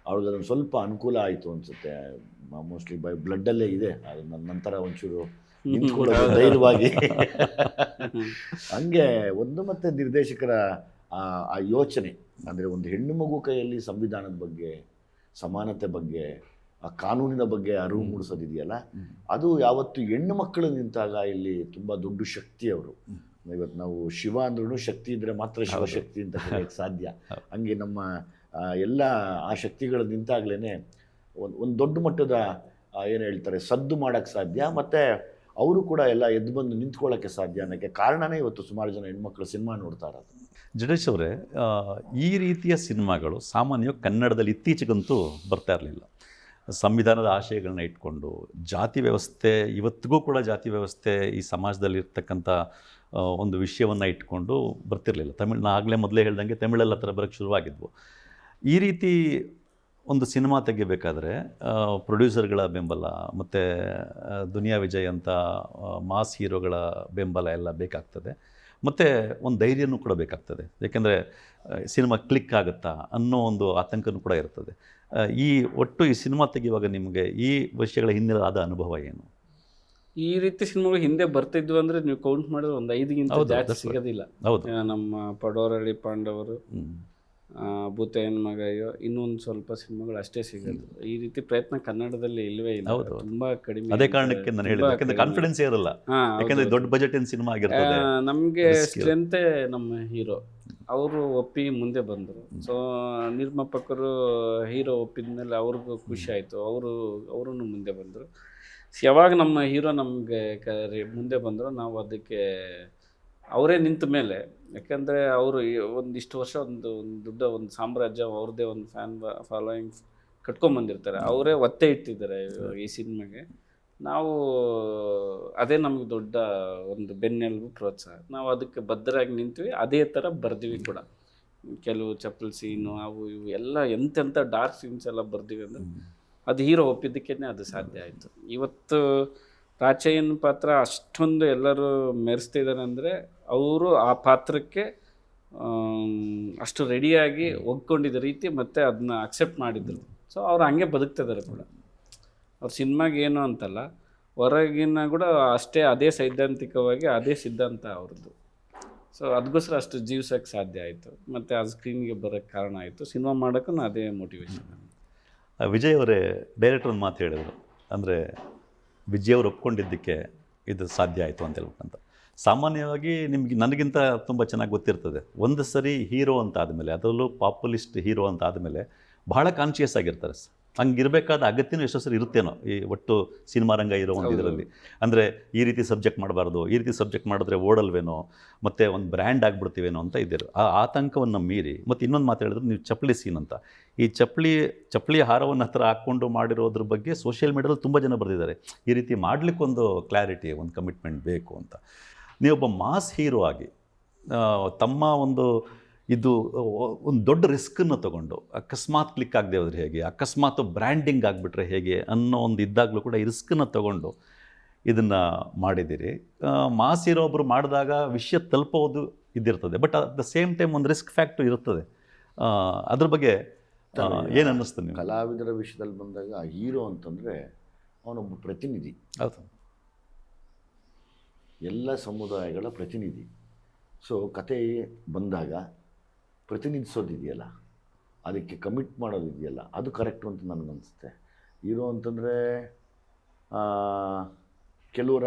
ಅವಳಿಗೆ ಅದೊಂದು ಸ್ವಲ್ಪ ಅನುಕೂಲ ಆಯಿತು ಅನಿಸುತ್ತೆ. ಮೋಸ್ಟ್ಲಿ ಬ್ಲಡ್ಡಲ್ಲೇ ಇದೆ ಅದು. ನನ್ನ ನಂತರ ಒಂಚೂರು ನಿಂತ್ಕೊಳ್ಳೋದು ಧೈರ್ಯವಾಗಿ. ಹಂಗೆ ಒಂದು ಮತ್ತು ನಿರ್ದೇಶಕರ ಆ ಯೋಚನೆ ಅಂದರೆ ಒಂದು ಹೆಣ್ಣು ಮಗು ಕೈಯಲ್ಲಿ ಸಂವಿಧಾನದ ಬಗ್ಗೆ, ಸಮಾನತೆ ಬಗ್ಗೆ, ಆ ಕಾನೂನಿನ ಬಗ್ಗೆ ಅರಿವು ಮೂಡಿಸೋದಿದೆಯಲ್ಲ, ಅದು ಯಾವತ್ತು ಹೆಣ್ಣು ಮಕ್ಕಳು ನಿಂತಾಗ ಇಲ್ಲಿ ತುಂಬ ದೊಡ್ಡ ಶಕ್ತಿ ಅವರು. ಇವತ್ತು ನಾವು ಶಿವ ಅಂದ್ರೂ ಶಕ್ತಿ ಇದ್ದರೆ ಮಾತ್ರ ಶಿವಶಕ್ತಿ ಅಂತ ಕರೆಯೋಕ್ಕೆ ಸಾಧ್ಯ. ಹಂಗೆ ನಮ್ಮ ಎಲ್ಲ ಆ ಶಕ್ತಿಗಳು ನಿಂತಾಗಲೇ ಒಂದು ದೊಡ್ಡ ಮಟ್ಟದ ಏನು ಹೇಳ್ತಾರೆ ಸದ್ದು ಮಾಡೋಕ್ಕೆ ಸಾಧ್ಯ, ಮತ್ತು ಅವರು ಕೂಡ ಎಲ್ಲ ಎದ್ದು ಬಂದು ನಿಂತ್ಕೊಳ್ಳೋಕ್ಕೆ ಸಾಧ್ಯ ಅನ್ನೋಕ್ಕೆ ಕಾರಣನೇ ಇವತ್ತು ಸುಮಾರು ಜನ ಹೆಣ್ಮಕ್ಳು ಸಿನಿಮಾ ನೋಡ್ತಾ ಇರೋದು. ಜಡೇಶ್ ಅವರೇ, ಈ ರೀತಿಯ ಸಿನಿಮಾಗಳು ಸಾಮಾನ್ಯವಾಗಿ ಕನ್ನಡದಲ್ಲಿ ಇತ್ತೀಚೆಗಂತೂ ಬರ್ತಾ ಇರಲಿಲ್ಲ. ಸಂವಿಧಾನದ ಆಶಯಗಳನ್ನ ಇಟ್ಕೊಂಡು ಜಾತಿ ವ್ಯವಸ್ಥೆ, ಇವತ್ತಿಗೂ ಕೂಡ ಜಾತಿ ವ್ಯವಸ್ಥೆ ಈ ಸಮಾಜದಲ್ಲಿ ಇರ್ತಕ್ಕಂಥ ಒಂದು ವಿಷಯವನ್ನು ಇಟ್ಕೊಂಡು ಬರ್ತಿರಲಿಲ್ಲ. ನಾ ಆಗಲೇ ಮೊದಲೇ ಹೇಳ್ದಂಗೆ ತಮಿಳೆಲ್ಲ ಥರ ಬರೋಕ್ಕೆ ಶುರುವಾಗಿದ್ವು. ಈ ರೀತಿ ಒಂದು ಸಿನಿಮಾ ತೆಗಿಬೇಕಾದ್ರೆ ಪ್ರೊಡ್ಯೂಸರ್ಗಳ ಬೆಂಬಲ ಮತ್ತು ದುನಿಯಾ ವಿಜಯ್ ಅಂತ ಮಾಸ್ ಹೀರೋಗಳ ಬೆಂಬಲ ಎಲ್ಲ ಬೇಕಾಗ್ತದೆ, ಮತ್ತು ಒಂದು ಧೈರ್ಯನೂ ಕೂಡ ಬೇಕಾಗ್ತದೆ. ಯಾಕೆಂದರೆ ಸಿನಿಮಾ ಕ್ಲಿಕ್ ಆಗುತ್ತಾ ಅನ್ನೋ ಒಂದು ಆತಂಕನೂ ಕೂಡ ಇರ್ತದೆ. ಈ ಸಿನಿಮಾ ತೆಗೆಯುವಾಗ ನಿಮಗೆ ಈ ವಿಷಯಗಳ ಹಿಂದಿನ ಆದ ಅನುಭವ ಏನು? ಈ ರೀತಿ ಸಿನಿಮಾಗಳು ಹಿಂದೆ ಬರ್ತಿದ್ವು ಅಂದರೆ ನೀವು ಕೌಂಟ್ ಮಾಡಿದ್ರೆ ಒಂದು 5ಗಿಂತ ಜಾಸ್ತಿ ಸಿಗೋದಿಲ್ಲ. ಹೌದು, ನಮ್ಮ ಪಡೋರಳ್ಳಿ ಪಾಂಡವರು, ಭೂತಯ್ಯನ ಮಗ, ಇನ್ನೊಂದು ಸ್ವಲ್ಪ ಸಿನಿಮಾಗಳು ಅಷ್ಟೇ ಸಿಗೋದು. ಈ ರೀತಿ ಪ್ರಯತ್ನ ಕನ್ನಡದಲ್ಲಿ ಇಲ್ಲವೇ ಇಲ್ಲ, ತುಂಬಾ ಕಡಿಮೆ. ಅದೇ ಕಾರಣಕ್ಕೆ ನಾನು ಹೇಳಿದೆ, ಯಾಕಂದ್ರೆ ಕಾನ್ಫಿಡೆನ್ಸ್ ಇರಲ್ಲ, ಯಾಕಂದ್ರೆ ದೊಡ್ಡ ಬಜೆಟ್ ಸಿನಿಮಾ ಆಗಿರ್ತದೆ. ನಮಗೆ ಸ್ಟ್ರೆಂತೆ ನಮ್ಮ ಹೀರೋ, ಅವರು ಒಪ್ಪಿ ಮುಂದೆ ಬಂದರು. ಸೊ ನಿರ್ಮಾಪಕರು ಹೀರೋ ಒಪ್ಪಿದ ಮೇಲೆ ಅವ್ರಿಗೂ ಖುಷಿ ಆಯಿತು, ಅವರು ಮುಂದೆ ಬಂದರು. ಯಾವಾಗ ನಮ್ಮ ಹೀರೋ ನಮಗೆ ಮುಂದೆ ಬಂದರು, ನಾವು ಅದಕ್ಕೆ ಅವರೇ ನಿಂತ ಮೇಲೆ, ಯಾಕಂದರೆ ಅವರು ಒಂದಿಷ್ಟು ವರ್ಷ ಒಂದು ದೊಡ್ಡ ಒಂದು ಸಾಮ್ರಾಜ್ಯ, ಅವ್ರದ್ದೇ ಒಂದು ಫ್ಯಾನ್ ಫಾಲೋಯಿಂಗ್ ಕಟ್ಕೊಂಬಂದಿರ್ತಾರೆ, ಅವರೇ ಒತ್ತೆ ಇಟ್ಟಿದ್ದಾರೆ ಈ ಸಿನಿಮಾಗೆ. ನಾವು ಅದೇ ನಮಗೆ ದೊಡ್ಡ ಒಂದು ಬೆನ್ನೆಲುಬು, ಪ್ರೋತ್ಸಾಹ. ನಾವು ಅದಕ್ಕೆ ಬದ್ಧರಾಗಿ ನಿಂತ್ವಿ, ಅದೇ ಥರ ಬರ್ದಿವಿ ಕೂಡ. ಕೆಲವು ಚಪ್ಪಲ್ ಸೀನು ಅವು ಇವು ಎಲ್ಲ ಎಂತೆಂಥ ಡಾರ್ಕ್ ಸೀನ್ಸ್ ಎಲ್ಲ ಬರ್ದಿವಿ ಅಂದರೆ ಅದು ಹೀರೋ ಒಪ್ಪಿದ್ದಕ್ಕೇ ಅದು ಸಾಧ್ಯ ಆಯಿತು. ಇವತ್ತು ರಾಚಯ್ಯನ ಪಾತ್ರ ಅಷ್ಟೊಂದು ಎಲ್ಲರೂ ಮೆರೆಸ್ತಿದ್ದಾರೆ ಅಂದರೆ ಅವರು ಆ ಪಾತ್ರಕ್ಕೆ ಅಷ್ಟು ರೆಡಿಯಾಗಿ ಒಗ್ಕೊಂಡಿದ್ದ ರೀತಿ ಮತ್ತು ಅದನ್ನ ಅಕ್ಸೆಪ್ಟ್ ಮಾಡಿದ್ರು. ಸೊ ಅವ್ರು ಹಂಗೆ ಬದುಕ್ತಿದ್ದಾರೆ ಕೂಡ. ಅವ್ರ ಸಿನಿಮಾಗೆ ಏನು ಅಂತಲ್ಲ, ಹೊರಗಿನ ಕೂಡ ಅಷ್ಟೇ ಅದೇ ಸೈದ್ಧಾಂತಿಕವಾಗಿ ಅದೇ ಸಿದ್ಧಾಂತ ಅವ್ರದ್ದು. ಸೊ ಅದಕ್ಕೋಸ್ಕರ ಅಷ್ಟು ಜೀವಿಸೋಕ್ಕೆ ಸಾಧ್ಯ ಆಯಿತು, ಮತ್ತು ಆ ಸ್ಕ್ರೀನ್ಗೆ ಬರೋಕ್ಕೆ ಕಾರಣ ಆಯಿತು. ಸಿನಿಮಾ ಮಾಡೋಕ್ಕೂ ಅದೇ ಮೋಟಿವೇಶನ್. ವಿಜಯ್ ಅವರೇ, ಡೈರೆಕ್ಟರ್ ಒಂದು ಮಾತು ಹೇಳಿದರು, ಅಂದರೆ ವಿಜಯ್ ಅವರು ಒಪ್ಕೊಂಡಿದ್ದಕ್ಕೆ ಇದು ಸಾಧ್ಯ ಆಯಿತು ಅಂತ ಹೇಳ್ಬೇಕಂತ. ಸಾಮಾನ್ಯವಾಗಿ ನನಗಿಂತ ತುಂಬ ಚೆನ್ನಾಗಿ ಗೊತ್ತಿರ್ತದೆ, ಒಂದು ಸರಿ ಹೀರೋ ಅಂತ ಆದಮೇಲೆ, ಅದರಲ್ಲೂ ಪಾಪ್ಯುಲಿಸ್ಟ್ ಹೀರೋ ಅಂತ ಆದಮೇಲೆ ಬಹಳ ಕಾನ್ಷಿಯಸ್ ಆಗಿರ್ತಾರೆ. ಹಂಗಿರಬೇಕಾದ ಅಗತ್ಯನೂ ಎಷ್ಟೋ ಸರಿ ಇರುತ್ತೇನೋ ಈ ಒಟ್ಟು ಸಿನಿಮಾ ರಂಗ ಇರೋ ಒಂದು ಇದರಲ್ಲಿ. ಅಂದರೆ ಈ ರೀತಿ ಸಬ್ಜೆಕ್ಟ್ ಮಾಡಬಾರ್ದು, ಈ ರೀತಿ ಸಬ್ಜೆಕ್ಟ್ ಮಾಡಿದ್ರೆ ಓಡಲ್ವೇನೋ, ಮತ್ತು ಒಂದು ಬ್ರ್ಯಾಂಡ್ ಆಗಿಬಿಡ್ತೀವೇನೋ ಅಂತ ಇದ್ದರು. ಆ ಆತಂಕವನ್ನು ಮೀರಿ, ಮತ್ತು ಇನ್ನೊಂದು ಮಾತು ಹೇಳಿದ್ರೆ ನೀವು ಚಪ್ಪಲಿ ಸೀನ್ ಅಂತ, ಈ ಚಪ್ಪಲಿ ಹಾರವನ್ನು ಹತ್ರ ಹಾಕ್ಕೊಂಡು ಮಾಡಿರೋದ್ರ ಬಗ್ಗೆ ಸೋಷಿಯಲ್ ಮೀಡಿಯಾದಲ್ಲಿ ತುಂಬ ಜನ ಬರೆದಿದ್ದಾರೆ. ಈ ರೀತಿ ಮಾಡಲಿಕ್ಕೊಂದು ಕ್ಲಾರಿಟಿ, ಒಂದು ಕಮಿಟ್ಮೆಂಟ್ ಬೇಕು ಅಂತ. ನೀವೊಬ್ಬ ಮಾಸ್ ಹೀರೋ ಆಗಿ ತಮ್ಮ ಇದು ಒಂದು ದೊಡ್ಡ ರಿಸ್ಕನ್ನು ತೊಗೊಂಡು ಅಕಸ್ಮಾತ್ ಕ್ಲಿಕ್ ಆಗದೆ ಹೋದರೆ ಹೇಗೆ, ಅಕಸ್ಮಾತ್ ಬ್ರ್ಯಾಂಡಿಂಗ್ ಆಗಿಬಿಟ್ರೆ ಹೇಗೆ ಅನ್ನೋ ಒಂದು ಇದ್ದಾಗಲೂ ಕೂಡ ಈ ರಿಸ್ಕನ್ನು ತೊಗೊಂಡು ಇದನ್ನು ಮಾಡಿದ್ದೀರಿ. ಮಾಸ್ ಹೀರೋ ಒಬ್ಬರು ಮಾಡಿದಾಗ ವಿಷಯ ತಲುಪೋದು ಇದ್ದಿರ್ತದೆ, but at the same time ಒಂದು ರಿಸ್ಕ್ ಫ್ಯಾಕ್ಟರ್ ಇರುತ್ತದೆ. ಅದ್ರ ಬಗ್ಗೆ ಏನು ಅನ್ನಿಸ್ತು ನೀವು? ಕಲಾವಿದರ ವಿಷಯದಲ್ಲಿ ಬಂದಾಗ ಹೀರೋ ಅಂತಂದರೆ ಅವನೊಬ್ಬ ಪ್ರತಿನಿಧಿ. ಹೌದು, ಎಲ್ಲ ಸಮುದಾಯಗಳ ಪ್ರತಿನಿಧಿ. ಸೊ ಕತೆ ಬಂದಾಗ ಪ್ರತಿನಿಧಿಸೋದಿದೆಯಲ್ಲ, ಅದಕ್ಕೆ ಕಮಿಟ್ ಮಾಡೋದಿದೆಯಲ್ಲ, ಅದು ಕರೆಕ್ಟು ಅಂತ ನನಗನ್ಸುತ್ತೆ. ಹೀರೋ ಅಂತಂದರೆ ಕೆಲವರ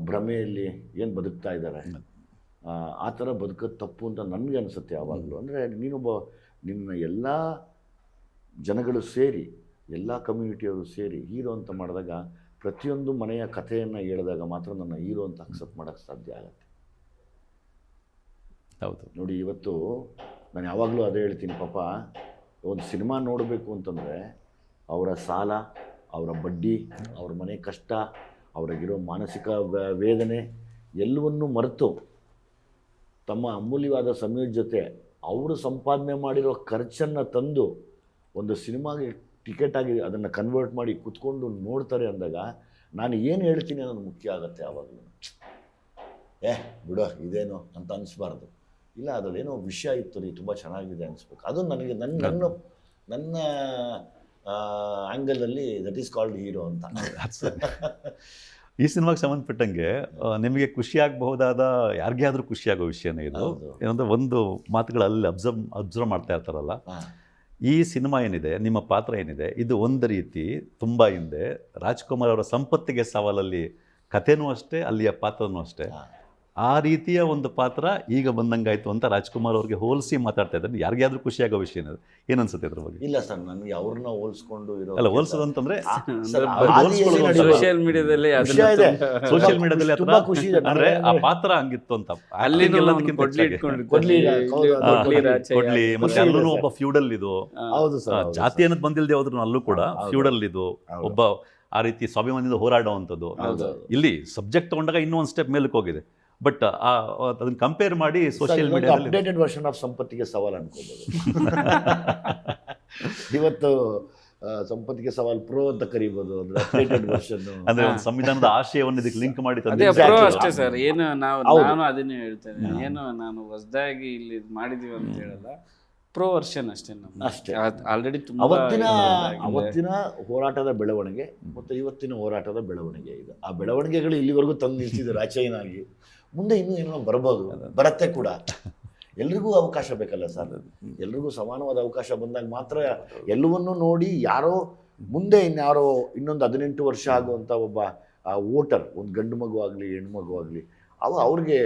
ಭ್ರಮೆಯಲ್ಲಿ ಏನು ಬದುಕ್ತಾ ಇದ್ದಾರೆ, ಆ ಥರ ಬದುಕೋದು ತಪ್ಪು ಅಂತ ನನಗೆ ಅನಿಸುತ್ತೆ ಯಾವಾಗಲೂ. ಅಂದರೆ ನಿನ್ನ ಎಲ್ಲ ಜನಗಳು ಸೇರಿ, ಎಲ್ಲ ಕಮ್ಯುನಿಟಿಯವರು ಸೇರಿ ಹೀರೋ ಅಂತ ಮಾಡಿದಾಗ, ಪ್ರತಿಯೊಂದು ಮನೆಯ ಕಥೆಯನ್ನು ಹೇಳಿದಾಗ ಮಾತ್ರ ನನ್ನ ಹೀರೋ ಅಂತ ಅಕ್ಸೆಪ್ಟ್ ಮಾಡೋಕ್ಕೆ ಸಾಧ್ಯ ಆಗುತ್ತೆ. ಹೌದು ನೋಡಿ, ಇವತ್ತು ನಾನು ಯಾವಾಗಲೂ ಅದೇ ಹೇಳ್ತೀನಿ, ಪಾಪ ಒಂದು ಸಿನಿಮಾ ನೋಡಬೇಕು ಅಂತಂದರೆ ಅವರ ಸಾಲ, ಅವರ ಬಡ್ಡಿ, ಅವ್ರ ಮನೆ ಕಷ್ಟ, ಅವ್ರಿಗಿರೋ ಮಾನಸಿಕ ವೇದನೆ ಎಲ್ಲವನ್ನೂ ಮರೆತು ತಮ್ಮ ಅಮೂಲ್ಯವಾದ ಸಮಯದ ಜೊತೆ ಅವರು ಸಂಪಾದನೆ ಮಾಡಿರೋ ಖರ್ಚನ್ನು ತಂದು ಒಂದು ಸಿನಿಮಾಗೆ ಟಿಕೆಟ್ ಆಗಿ ಅದನ್ನು ಕನ್ವರ್ಟ್ ಮಾಡಿ ಕುತ್ಕೊಂಡು ನೋಡ್ತಾರೆ ಅಂದಾಗ ನಾನು ಏನು ಹೇಳ್ತೀನಿ ಅನ್ನೋದು ಮುಖ್ಯ ಆಗುತ್ತೆ. ಆವಾಗಲೂ ಬಿಡೋ ಇದೇನೋ ಅಂತ ಅನಿಸ್ಬಾರ್ದು. ಇಲ್ಲ ಅದರಲ್ಲೇನೋ ವಿಷಯ ಇತ್ತು ರೀ, ತುಂಬ ಚೆನ್ನಾಗಿದೆ ಅನಿಸ್ಬೇಕು. ಅದು ನನಗೆ ನನ್ನ ಆ್ಯಂಗಲಲ್ಲಿ ದಟ್ ಈಸ್ ಕಾಲ್ಡ್ ಹೀರೋ ಅಂತ. ಈ ಸಿನಿಮಾಗೆ ಸಂಬಂಧಪಟ್ಟಂಗೆ ನಿಮಗೆ ಖುಷಿಯಾಗಬಹುದಾದ ಯಾರಿಗೇ ಆದರೂ ಖುಷಿಯಾಗೋ ವಿಷಯನೇ ಇದು. ಏನಂದರೆ ಒಂದು ಮಾತುಗಳಲ್ಲಿ ಅಬ್ಸರ್ವ್ ಮಾಡ್ತಾ ಇರ್ತಾರಲ್ಲ, ಈ ಸಿನಿಮಾ ಏನಿದೆ, ನಿಮ್ಮ ಪಾತ್ರ ಏನಿದೆ, ಇದು ಒಂದು ರೀತಿ ತುಂಬ ಹಿಂದೆ ರಾಜ್ಕುಮಾರ್ ಅವರ ಸಂಪತ್ತಿಗೆ ಸವಾಲಲ್ಲಿ ಕಥೆನೂ ಅಷ್ಟೇ, ಅಲ್ಲಿಯ ಪಾತ್ರನೂ ಅಷ್ಟೇ, ಆ ರೀತಿಯ ಒಂದು ಪಾತ್ರ ಈಗ ಬಂದಂಗಾಯ್ತು ಅಂತ ರಾಜ್ಕುಮಾರ್ ಅವ್ರಿಗೆ ಹೋಲಿಸಿ ಮಾತಾಡ್ತಾ ಇದ್ದಾರೆ. ಯಾರಿಗಾದ್ರೂ ಖುಷಿಯಾಗೋ ವಿಷಯ ಏನು ಅನ್ಸುತ್ತೆ ಇದ್ರ ಬಗ್ಗೆ? ಇಲ್ಲ ಸರ್, ನನಗೆ ಅವ್ರನ್ನ ಹೋಲಿಸ್ಕೊಂಡು ಅಲ್ಲ, ಹೋಲಿಸೋದು ಅಂತಂದ್ರೆ ಸೋಷಿಯಲ್ ಮೀಡಿಯಾದಲ್ಲಿ ತುಂಬಾ ಖುಷಿ ಅಂದ್ರೆ ಆ ಪಾತ್ರ ಹಂಗಿತ್ತು ಅಂತ, ಕೊಡ್ಲಿ ಮತ್ತೆ ಅಲ್ಲೂ ಒಬ್ಬ ಫ್ಯೂಡಲ್ ಇದು, ಜಾತಿ ಅನ್ನೋದು ಬಂದಿಲ್ದೆ ಹೋದ್ರು ಅಲ್ಲೂ ಕೂಡ ಫ್ಯೂಡಲ್ ಇದು, ಒಬ್ಬ ಆ ರೀತಿ ಸ್ವಾಭಿಮಾನದಿಂದ ಹೋರಾಡುವಂಥದ್ದು. ಇಲ್ಲಿ ಸಬ್ಜೆಕ್ಟ್ ತಗೊಂಡಾಗ ಇನ್ನೂ ಒಂದು ಸ್ಟೆಪ್ ಮೇಲಕ್ಕೆ ಹೋಗಿದೆ. ಬಟ್ ಅದನ್ನ ಕಂಪೇರ್ ಮಾಡಿ ಸೋಷಿಯಲ್ ಮೀಡಿಯಾದಲ್ಲಿ ಅಪ್ಡೇಟೆಡ್ ವರ್ಷನ್ ಆಫ್ ಸಂಪತ್ತಿಗೆ ಸವಾಲ್ ಅನ್ಕೋಬಹುದು. ಇವತ್ತು ಸಂಪತ್ತಿಗೆ ಸವಾಲ್ ಪ್ರೋ ಅಂತ ಕರೀಬಹುದು, ಅಂದ್ರೆ ಅಪ್ಡೇಟೆಡ್ ವರ್ಷನ್, ಅಂದ್ರೆ ಒಂದು ಸಂವಿಧಾನದ ಆಶಯವನ್ನು ಇದಕ್ಕೆ ಲಿಂಕ್ ಮಾಡಿ ಪ್ರೋ ಅಷ್ಟೇ ಸರ್. ಏನು ನಾನು ಅದನ್ನೇ ಹೇಳ್ತೇನೆ, ಏನು ನಾನು ಹೊಸದಾಗಿ ಇಲ್ಲಿ ಮಾಡಿದೀವಿ ಅಂತ ಹೇಳಲ್ಲ, ಪ್ರೋ ವರ್ಷನ್ ಅಷ್ಟೇ. ಅಷ್ಟೇ. ಆಲ್ರೆಡಿ ಅವತ್ತಿನ ಹೋರಾಟದ ಬೆಳವಣಿಗೆ ಮತ್ತು ಇವತ್ತಿನ ಹೋರಾಟದ ಬೆಳವಣಿಗೆ ಇದು. ಆ ಬೆಳವಣಿಗೆಗಳು ಇಲ್ಲಿವರೆಗೂ ತಂದು ನಿಲ್ಸಿದೆ ರಾಚಯ್ಯನಾಗಿ. ಮುಂದೆ ಇನ್ನೂ ಏನೋ ಬರ್ಬೋದು, ಬರತ್ತೆ ಕೂಡ. ಎಲ್ರಿಗೂ ಅವಕಾಶ ಬೇಕಲ್ಲ ಸರ್, ಎಲ್ರಿಗೂ ಸಮಾನವಾದ ಅವಕಾಶ ಬಂದಾಗ ಮಾತ್ರ ಎಲ್ಲವನ್ನೂ ನೋಡಿ ಯಾರೋ ಮುಂದೆ ಇನ್ಯಾರೋ ಇನ್ನೊಂದು 18 ವರ್ಷ ಆಗುವಂಥ ಒಬ್ಬ ವೋಟರ್, ಒಂದು ಗಂಡು ಮಗು ಆಗಲಿ ಹೆಣ್ಣು ಮಗು ಆಗಲಿ, ಅವ್ರಿಗೆ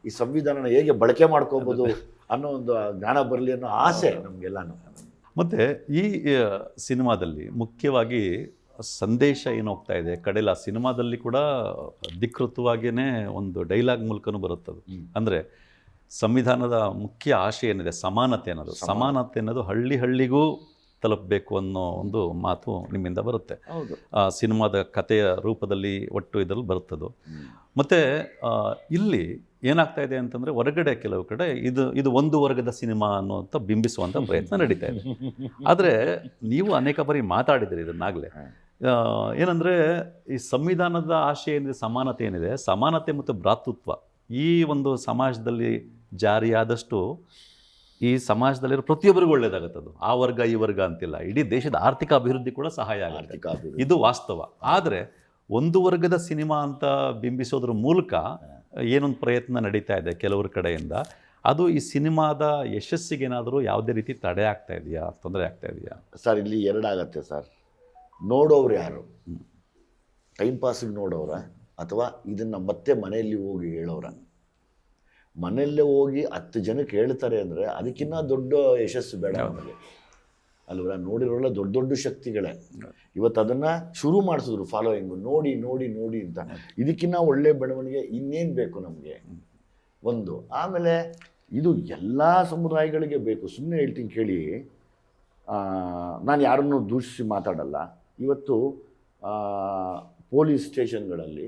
ಈ ಸಂವಿಧಾನನ ಹೇಗೆ ಬಳಕೆ ಮಾಡ್ಕೋಬೋದು ಅನ್ನೋ ಒಂದು ಜ್ಞಾನ ಬರಲಿ ಅನ್ನೋ ಆಸೆ ನಮಗೆಲ್ಲಾನು. ಮತ್ತು ಈ ಸಿನಿಮಾದಲ್ಲಿ ಮುಖ್ಯವಾಗಿ ಸಂದೇಶ ಏನು ಹೋಗ್ತಾ ಇದೆ ಕಡೆಯಲ್ಲಿ, ಆ ಸಿನಿಮಾದಲ್ಲಿ ಕೂಡ ಅಧಿಕೃತವಾಗಿಯೇ ಒಂದು ಡೈಲಾಗ್ ಮೂಲಕನೂ ಬರುತ್ತದು. ಅಂದರೆ ಸಂವಿಧಾನದ ಮುಖ್ಯ ಆಶಯ ಏನಿದೆ, ಸಮಾನತೆ ಅನ್ನೋದು ಹಳ್ಳಿಗೂ ತಲುಪಬೇಕು ಅನ್ನೋ ಒಂದು ಮಾತು ನಿಮ್ಮಿಂದ ಬರುತ್ತೆ. ಸಿನಿಮಾದ ಕಥೆಯ ರೂಪದಲ್ಲಿ ಒಟ್ಟು ಇದರಲ್ಲಿ ಬರುತ್ತದು. ಮತ್ತು ಇಲ್ಲಿ ಏನಾಗ್ತಾ ಇದೆ ಅಂತಂದರೆ, ಹೊರಗಡೆ ಕೆಲವು ಕಡೆ ಇದು ಒಂದು ವರ್ಗದ ಸಿನಿಮಾ ಅನ್ನುವಂಥ ಬಿಂಬಿಸುವಂಥ ಪ್ರಯತ್ನ ನಡೀತಾ ಇದೆ. ಆದರೆ ನೀವು ಅನೇಕ ಬಾರಿ ಮಾತಾಡಿದಿರಿ ಇದನ್ನಾಗಲೇ. ಏನಂದರೆ ಈ ಸಂವಿಧಾನದ ಆಶಯ ಏನಿದೆ, ಸಮಾನತೆ ಏನಿದೆ, ಸಮಾನತೆ ಮತ್ತು ಭ್ರಾತೃತ್ವ ಈ ಒಂದು ಸಮಾಜದಲ್ಲಿ ಜಾರಿಯಾದಷ್ಟು ಈ ಸಮಾಜದಲ್ಲಿರೋ ಪ್ರತಿಯೊಬ್ಬರಿಗೂ ಒಳ್ಳೇದಾಗುತ್ತದು. ಆ ವರ್ಗ ಈ ವರ್ಗ ಅಂತಿಲ್ಲ, ಇಡೀ ದೇಶದ ಆರ್ಥಿಕ ಅಭಿವೃದ್ಧಿ ಕೂಡ ಸಹಾಯ ಆಗುತ್ತೆ. ಇದು ವಾಸ್ತವ. ಆದರೆ ಒಂದು ವರ್ಗದ ಸಿನಿಮಾ ಅಂತ ಬಿಂಬಿಸೋದ್ರ ಮೂಲಕ ಏನೊಂದು ಪ್ರಯತ್ನ ನಡೀತಾ ಇದೆ ಕೆಲವ್ರ ಕಡೆಯಿಂದ, ಅದು ಈ ಸಿನಿಮಾದ ಯಶಸ್ಸಿಗೇನಾದರೂ ಯಾವುದೇ ರೀತಿ ತಡೆ ಆಗ್ತಾ ಇದೆಯಾ, ತೊಂದರೆ ಆಗ್ತಾ ಇದೆಯಾ? ಸರ್, ಇಲ್ಲಿ ಎರಡಾಗತ್ತೆ ಸರ್. ನೋಡೋರು ಯಾರು, ಟೈಮ್ ಪಾಸಿಗೆ ನೋಡೋರ ಅಥವಾ ಇದನ್ನು ಮತ್ತೆ ಮನೆಯಲ್ಲಿ ಹೋಗಿ ಹೇಳೋರ? ಮನೆಯಲ್ಲೇ ಹೋಗಿ 10 ಜನಕ್ಕೆ ಹೇಳ್ತಾರೆ ಅಂದರೆ ಅದಕ್ಕಿಂತ ದೊಡ್ಡ ಯಶಸ್ಸು ಬೇಡ ನಮಗೆ ಅಲ್ವ? ನೋಡಿರೋಲ್ಲ ದೊಡ್ಡ ಶಕ್ತಿಗಳೇ ಇವತ್ತು ಅದನ್ನು ಶುರು ಮಾಡಿಸಿದ್ರು, ಫಾಲೋಯಿಂಗು ನೋಡಿ ನೋಡಿ ನೋಡಿ ಅಂತ. ಇದಕ್ಕಿಂತ ಒಳ್ಳೆ ಬೆಳವಣಿಗೆ ಇನ್ನೇನು ಬೇಕು ನಮಗೆ? ಒಂದು. ಆಮೇಲೆ ಇದು ಎಲ್ಲ ಸಮುದಾಯಗಳಿಗೆ ಬೇಕು. ಸುಮ್ಮನೆ ಹೇಳ್ತೀನಿ ಕೇಳಿ, ನಾನು ಯಾರನ್ನೂ ದೂಷಿಸಿ ಮಾತಾಡಲ್ಲ. ಇವತ್ತು ಪೊಲೀಸ್ ಸ್ಟೇಷನ್ಗಳಲ್ಲಿ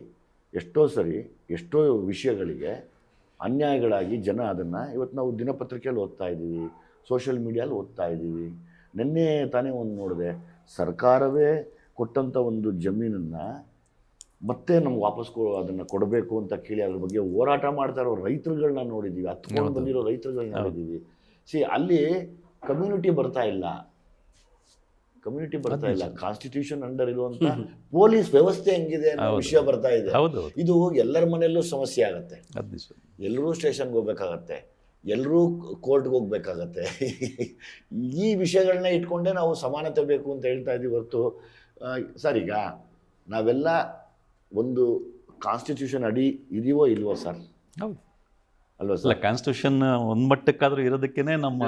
ಎಷ್ಟೋ ವಿಷಯಗಳಿಗೆ ಅನ್ಯಾಯಗಳಾಗಿ ಜನ ಅದನ್ನು ಇವತ್ತು ನಾವು ದಿನಪತ್ರಿಕೆಯಲ್ಲಿ ಓದ್ತಾ ಇದ್ದೀವಿ, ಸೋಷಿಯಲ್ ಮೀಡಿಯಲ್ಲಿ ಓದ್ತಾ ಇದ್ದೀವಿ. ನಿನ್ನೆ ತಾನೇ ಒಂದು ನೋಡಿದೆ, ಸರ್ಕಾರವೇ ಕೊಟ್ಟಂಥ ಒಂದು ಜಮೀನನ್ನು ಮತ್ತೆ ನಮ್ಗೆ ವಾಪಸ್ ಅದನ್ನು ಕೊಡಬೇಕು ಅಂತ ಕೇಳಿ ಅದ್ರ ಬಗ್ಗೆ ಹೋರಾಟ ಮಾಡ್ತಾ ಇರೋ ರೈತರುಗಳನ್ನ ನೋಡಿದ್ದೀವಿ, ಹತ್ಕೊಂಡು ಬಂದಿರೋ ರೈತರುಗಳನ್ನ ನೋಡಿದ್ದೀವಿ. ಅಲ್ಲಿ ಕಮ್ಯುನಿಟಿ ಬರ್ತಾ ಇಲ್ಲ. ಕಾನ್ಸ್ಟಿಟ್ಯೂಷನ್ ಅಂಡರ್ ಇರುವಂತ ಪೊಲೀಸ್ ವ್ಯವಸ್ಥೆ ಹೆಂಗಿದೆ ಅನ್ನೋ ವಿಷಯ ಬರ್ತಾ ಇದೆ. ಇದು ಎಲ್ಲರ ಮನೆಯಲ್ಲೂ ಸಮಸ್ಯೆ ಆಗತ್ತೆ. ಎಲ್ಲರೂ ಸ್ಟೇಷನ್ಗೆ ಹೋಗ್ಬೇಕಾಗತ್ತೆ, ಎಲ್ಲರೂ ಕೋರ್ಟ್ಗೆ ಹೋಗ್ಬೇಕಾಗತ್ತೆ. ಈ ವಿಷಯಗಳನ್ನ ಇಟ್ಕೊಂಡೇ ನಾವು ಸಮಾನತೆ ಬೇಕು ಅಂತ ಹೇಳ್ತಾ ಇದ್ದೀವಿ ಹೊರತು ಸರ್, ಈಗ ನಾವೆಲ್ಲ ಒಂದು ಕಾನ್ಸ್ಟಿಟ್ಯೂಷನ್ ಅಡಿ ಇದೀವೋ ಇಲ್ವೋ ಸರ್? ಹೌದು ಅಲ್ವಾ ಸರ್? ಕಾನ್ಸ್ಟಿಟ್ಯೂಷನ್ ಒಂದ್ ಮಟ್ಟಕ್ಕಾದ್ರೂ ಇರೋದಕ್ಕೇನೆ ನಮ್ಮ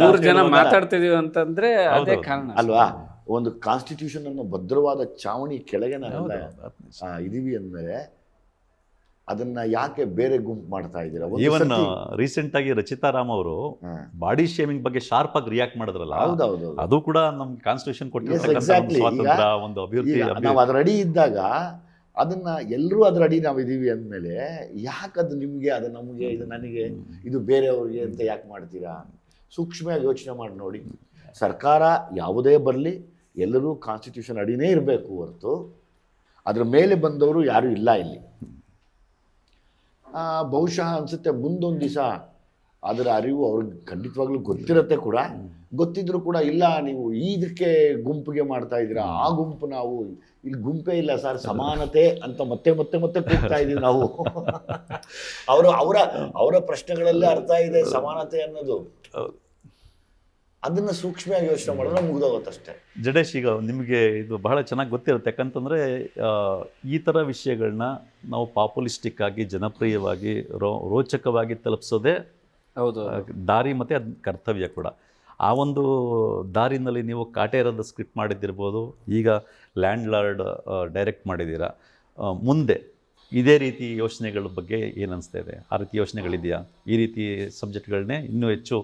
ಮೂರು ಜನ ಮಾತಾಡ್ತಿದೀವಿ ಅಂತಂದ್ರೆ ಅದೇ ಕಾರಣ ಅಲ್ವಾ? ಒಂದು ಕಾನ್ಸ್ಟಿಟ್ಯೂಷನ್ ಅನ್ನೋ ಭದ್ರವಾದ ಚಾವಣಿ ಕೆಳಗೆ ನಾವೆಲ್ಲ ಇದೀವಿ ಅಂದಮೇಲೆ ಅದನ್ನ ಯಾಕೆ ಬೇರೆ ಗುಂಪು ಮಾಡ್ತಾ ಇದ್ದೀರಾ? ಒಂದು ಈವನ್ ಸರ್ತಿ- ರೀಸೆಂಟ್ ಆಗಿ ರಚಿತಾ ರಾಮ್ ಅವರು ಹಾ. ಬಾಡಿ ಶೇಮಿಂಗ್ ಬಗ್ಗೆ ಶಾರ್ಪ್ ಆಗಿ ರಿಯಾಕ್ಟ್ ಮಾಡಿದ್ರಲ್ಲ, ಹೌದೌದು. ಅದು ಕೂಡ ನಮ್ಗೆ ಕಾನ್ಸ್ಟಿಟ್ಯೂಷನ್ ಕೊಟ್ಟಿರ್ತಕ್ಕಂಥ ಒಂದು exactly. ಸ್ವಾತಂತ್ರ್ಯ, ಒಂದು ಅಭಿವೃದ್ಧಿ ಈಗ ನಾವು ಅದರ ಅಡಿ ಇದ್ದಾಗ ಅದನ್ನ ಎಲ್ಲರೂ ಅದರ ಅಡಿ ನಾವು ಇದೀವಿ ಅಂದಮೇಲೆ ಯಾಕದು ನಿಮಗೆ, ಅದು ನಮಗೆ, ಇದು ನನಗೆ, ಇದು ಬೇರೆಯವ್ರಿಗೆ ಅಂತ ಯಾಕೆ ಮಾಡ್ತೀರಾ? ಸೂಕ್ಷ್ಮವಾಗಿ ಯೋಚನೆ ಮಾಡಿ ನೋಡಿ. ಸರ್ಕಾರ ಯಾವುದೇ ಬರಲಿ ಎಲ್ಲರೂ ಕಾನ್ಸ್ಟಿಟ್ಯೂಷನ್ ಅಡಿನೇ ಇರಬೇಕು ಹೊರತು ಅದ್ರ ಮೇಲೆ ಬಂದವರು ಯಾರೂ ಇಲ್ಲ ಇಲ್ಲಿ. ಬಹುಶಃ ಅನಿಸುತ್ತೆ ಮುಂದೊಂದು ದಿವಸ ಅದರ ಅರಿವು ಅವ್ರಿಗೆ ಖಂಡಿತವಾಗ್ಲೂ ಗೊತ್ತಿರುತ್ತೆ ಕೂಡ. ಗೊತ್ತಿದ್ರು ಕೂಡ ಇಲ್ಲ ನೀವು ಇದಕ್ಕೆ ಗುಂಪಿಗೆ ಮಾಡ್ತಾ ಇದ್ದೀರಾ, ಆ ಗುಂಪು ನಾವು ಇಲ್ಲಿ ಗುಂಪೇ ಇಲ್ಲ ಸರ್, ಸಮಾನತೆ ಅಂತ ಮತ್ತೆ ಮತ್ತೆ ಮತ್ತೆ ಕೂಗ್ತಾ ಇದೀವಿ ನಾವು. ಅವರ ಪ್ರಶ್ನೆಗಳಲ್ಲೇ ಅರ್ಥ ಇದೆ ಸಮಾನತೆ ಅನ್ನೋದು. ಅದನ್ನ ಸೂಕ್ಷ್ಮವಾಗಿ ಯೋಚನೆ ಮಾಡಿದ್ರೆ ಮುಗ್ದೋಗುತ್ತಷ್ಟೇ. ಜಡೇಶ್, ಈಗ ನಿಮಗೆ ಇದು ಬಹಳ ಚೆನ್ನಾಗಿ ಗೊತ್ತಿರುತ್ತೆ. ಯಾಕಂತಂದರೆ ಈ ಥರ ವಿಷಯಗಳನ್ನ ನಾವು ಪಾಪ್ಯುಲಿಸ್ಟಿಕ್ ಆಗಿ ಜನಪ್ರಿಯವಾಗಿ ರೋಚಕವಾಗಿ ತಲುಪಿಸೋದೇ ಹೌದು ದಾರಿ ಮತ್ತು ಅದು ಕರ್ತವ್ಯ ಕೂಡ. ಆ ಒಂದು ದಾರಿನಲ್ಲಿ ನೀವು ಕಾಟೇರದ ಸ್ಕ್ರಿಪ್ಟ್ ಮಾಡಿದ್ದಿರ್ಬೋದು, ಈಗ ಲ್ಯಾಂಡ್ ಲಾರ್ಡ್ ಡೈರೆಕ್ಟ್ ಮಾಡಿದ್ದೀರಾ. ಮುಂದೆ ಇದೇ ರೀತಿ ಯೋಚನೆಗಳ ಬಗ್ಗೆ ಏನು ಅನಿಸ್ತಾ ಇದೆ? ಆ ರೀತಿ ಯೋಚನೆಗಳಿದೆಯಾ? ಈ ರೀತಿ ಸಬ್ಜೆಕ್ಟ್ಗಳನ್ನೇ ಇನ್ನೂ ಹೆಚ್ಚು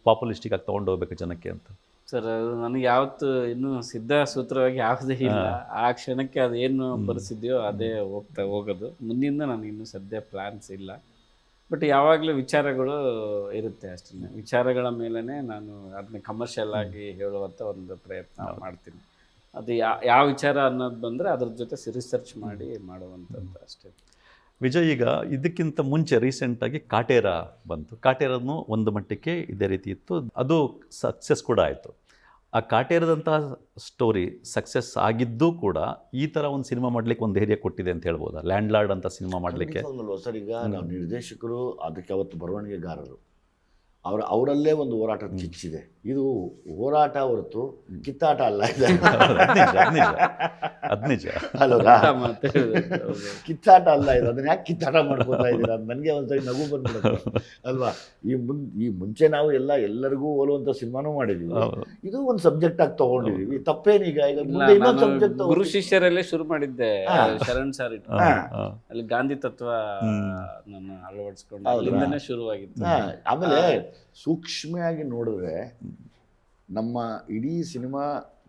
ಪಾಪ್ಯುಲಿಸ್ಟಿಕ್ ಆಗಿ ತೊಗೊಂಡು ಹೋಗ್ಬೇಕು ಜನಕ್ಕೆ ಅಂತ? ಸರ್, ಅದು ನನಗೆ ಯಾವತ್ತು ಇನ್ನೂ ಸಿದ್ಧ ಸೂತ್ರವಾಗಿ ಯಾವುದೇ ಇಲ್ಲ. ಆ ಕ್ಷಣಕ್ಕೆ ಅದೇನು ಪರಿಸ್ಥಿತಿಯೋ ಅದೇ ಹೋಗೋದು. ಮುಂದಿಂದ ನನಗೆ ಇನ್ನೂ ಸದ್ಯ ಪ್ಲ್ಯಾನ್ಸ್ ಇಲ್ಲ. ಬಟ್ ಯಾವಾಗಲೂ ವಿಚಾರಗಳು ಇರುತ್ತೆ ಅಷ್ಟೇ. ವಿಚಾರಗಳ ಮೇಲೇ ನಾನು ಅದನ್ನ ಕಮರ್ಷಿಯಲ್ ಆಗಿ ಹೇಳುವಂಥ ಒಂದು ಪ್ರಯತ್ನ ಮಾಡ್ತೀನಿ. ಅದು ಯಾವ ವಿಚಾರ ಅನ್ನೋದು ಬಂದರೆ ಅದ್ರ ಜೊತೆ ರಿಸರ್ಚ್ ಮಾಡಿ ಮಾಡುವಂಥದ್ದು ಅಷ್ಟೇ. ವಿಜಯ್, ಈಗ ಇದಕ್ಕಿಂತ ಮುಂಚೆ ರೀಸೆಂಟಾಗಿ ಕಾಟೇರ ಬಂತು. ಕಾಟೇರನು ಒಂದು ಮಟ್ಟಕ್ಕೆ ಇದೇ ರೀತಿ ಇತ್ತು, ಅದು ಸಕ್ಸಸ್ ಕೂಡ ಆಯಿತು. ಆ ಕಾಟೇರದಂತಹ ಸ್ಟೋರಿ ಸಕ್ಸಸ್ ಆಗಿದ್ದು ಕೂಡ ಈ ಥರ ಒಂದು ಸಿನಿಮಾ ಮಾಡಲಿಕ್ಕೆ ಒಂದು ಧೈರ್ಯ ಕೊಟ್ಟಿದೆ ಅಂತ ಹೇಳ್ಬೋದಾ? ಲ್ಯಾಂಡ್ ಲಾರ್ಡ್ ಅಂತ ಸಿನಿಮಾ ಮಾಡಲಿಕ್ಕೆ ಸರ್, ಈಗ ನಾವು ನಿರ್ದೇಶಕರು ಅದಕ್ಕೆ ಅವತ್ತು ಬರವಣಿಗೆಗಾರರು ಅವರಲ್ಲೇ ಒಂದು ಹೋರಾಟದ ಕಿಚ್ಚಿದೆ. ಇದು ಹೋರಾಟ ಹೊರತು ಕಿತ್ತಾಟ ಅಲ್ಲ. ಅದ್ನಿಜ ಅಲ್ವಾ? ಕಿತ್ತಾಟ ಅಲ್ಲ ಇದು. ಅದನ್ನ ಯಾಕೆ ಕಿತ್ತಾಟ ಮಾಡ್ಕೋತಾ ಇದ್ದೀರಾ ಅಂತ ನನಗೆ ಒಂದ್ಸರಿ ನಗು ಬಂದ್ಬಿಡುತ್ತೆ ಅಲ್ವಾ? ಈ ಮುಂಚೆ ನಾವು ಎಲ್ಲರಿಗೂ ಹೋಲುವಂತ ಸಿನಿಮಾನೂ ಮಾಡಿದೀವಿ. ಇದು ಒಂದು ಸಬ್ಜೆಕ್ಟ್ ಆಗಿ ತಗೊಂಡಿದೀವಿ. ತಪ್ಪೇನೀಗ? ಈಗ ಮುಂದೆ ಇನ್ನೊಂದು ಸಬ್ಜೆಕ್ಟ್ ಗುರು ಶಿಷ್ಯರಲ್ಲೇ ಶುರು ಮಾಡಿದ್ದೆ. ಶರಣ್ ಸರ್ ಇಟ್ಟು ಅಲ್ಲಿ ಗಾಂಧಿ ತತ್ವ ನನ್ನ ಅಳವಡಿಸ್ಕೊಂಡು ಅಲ್ಲಿಂದನೇ ಶುರುವಾಗಿತ್ತು. ಆಮೇಲೆ ಸೂಕ್ಷ್ಮವಾಗಿ ನೋಡಿದ್ರೆ ನಮ್ಮ ಇಡೀ ಸಿನಿಮಾ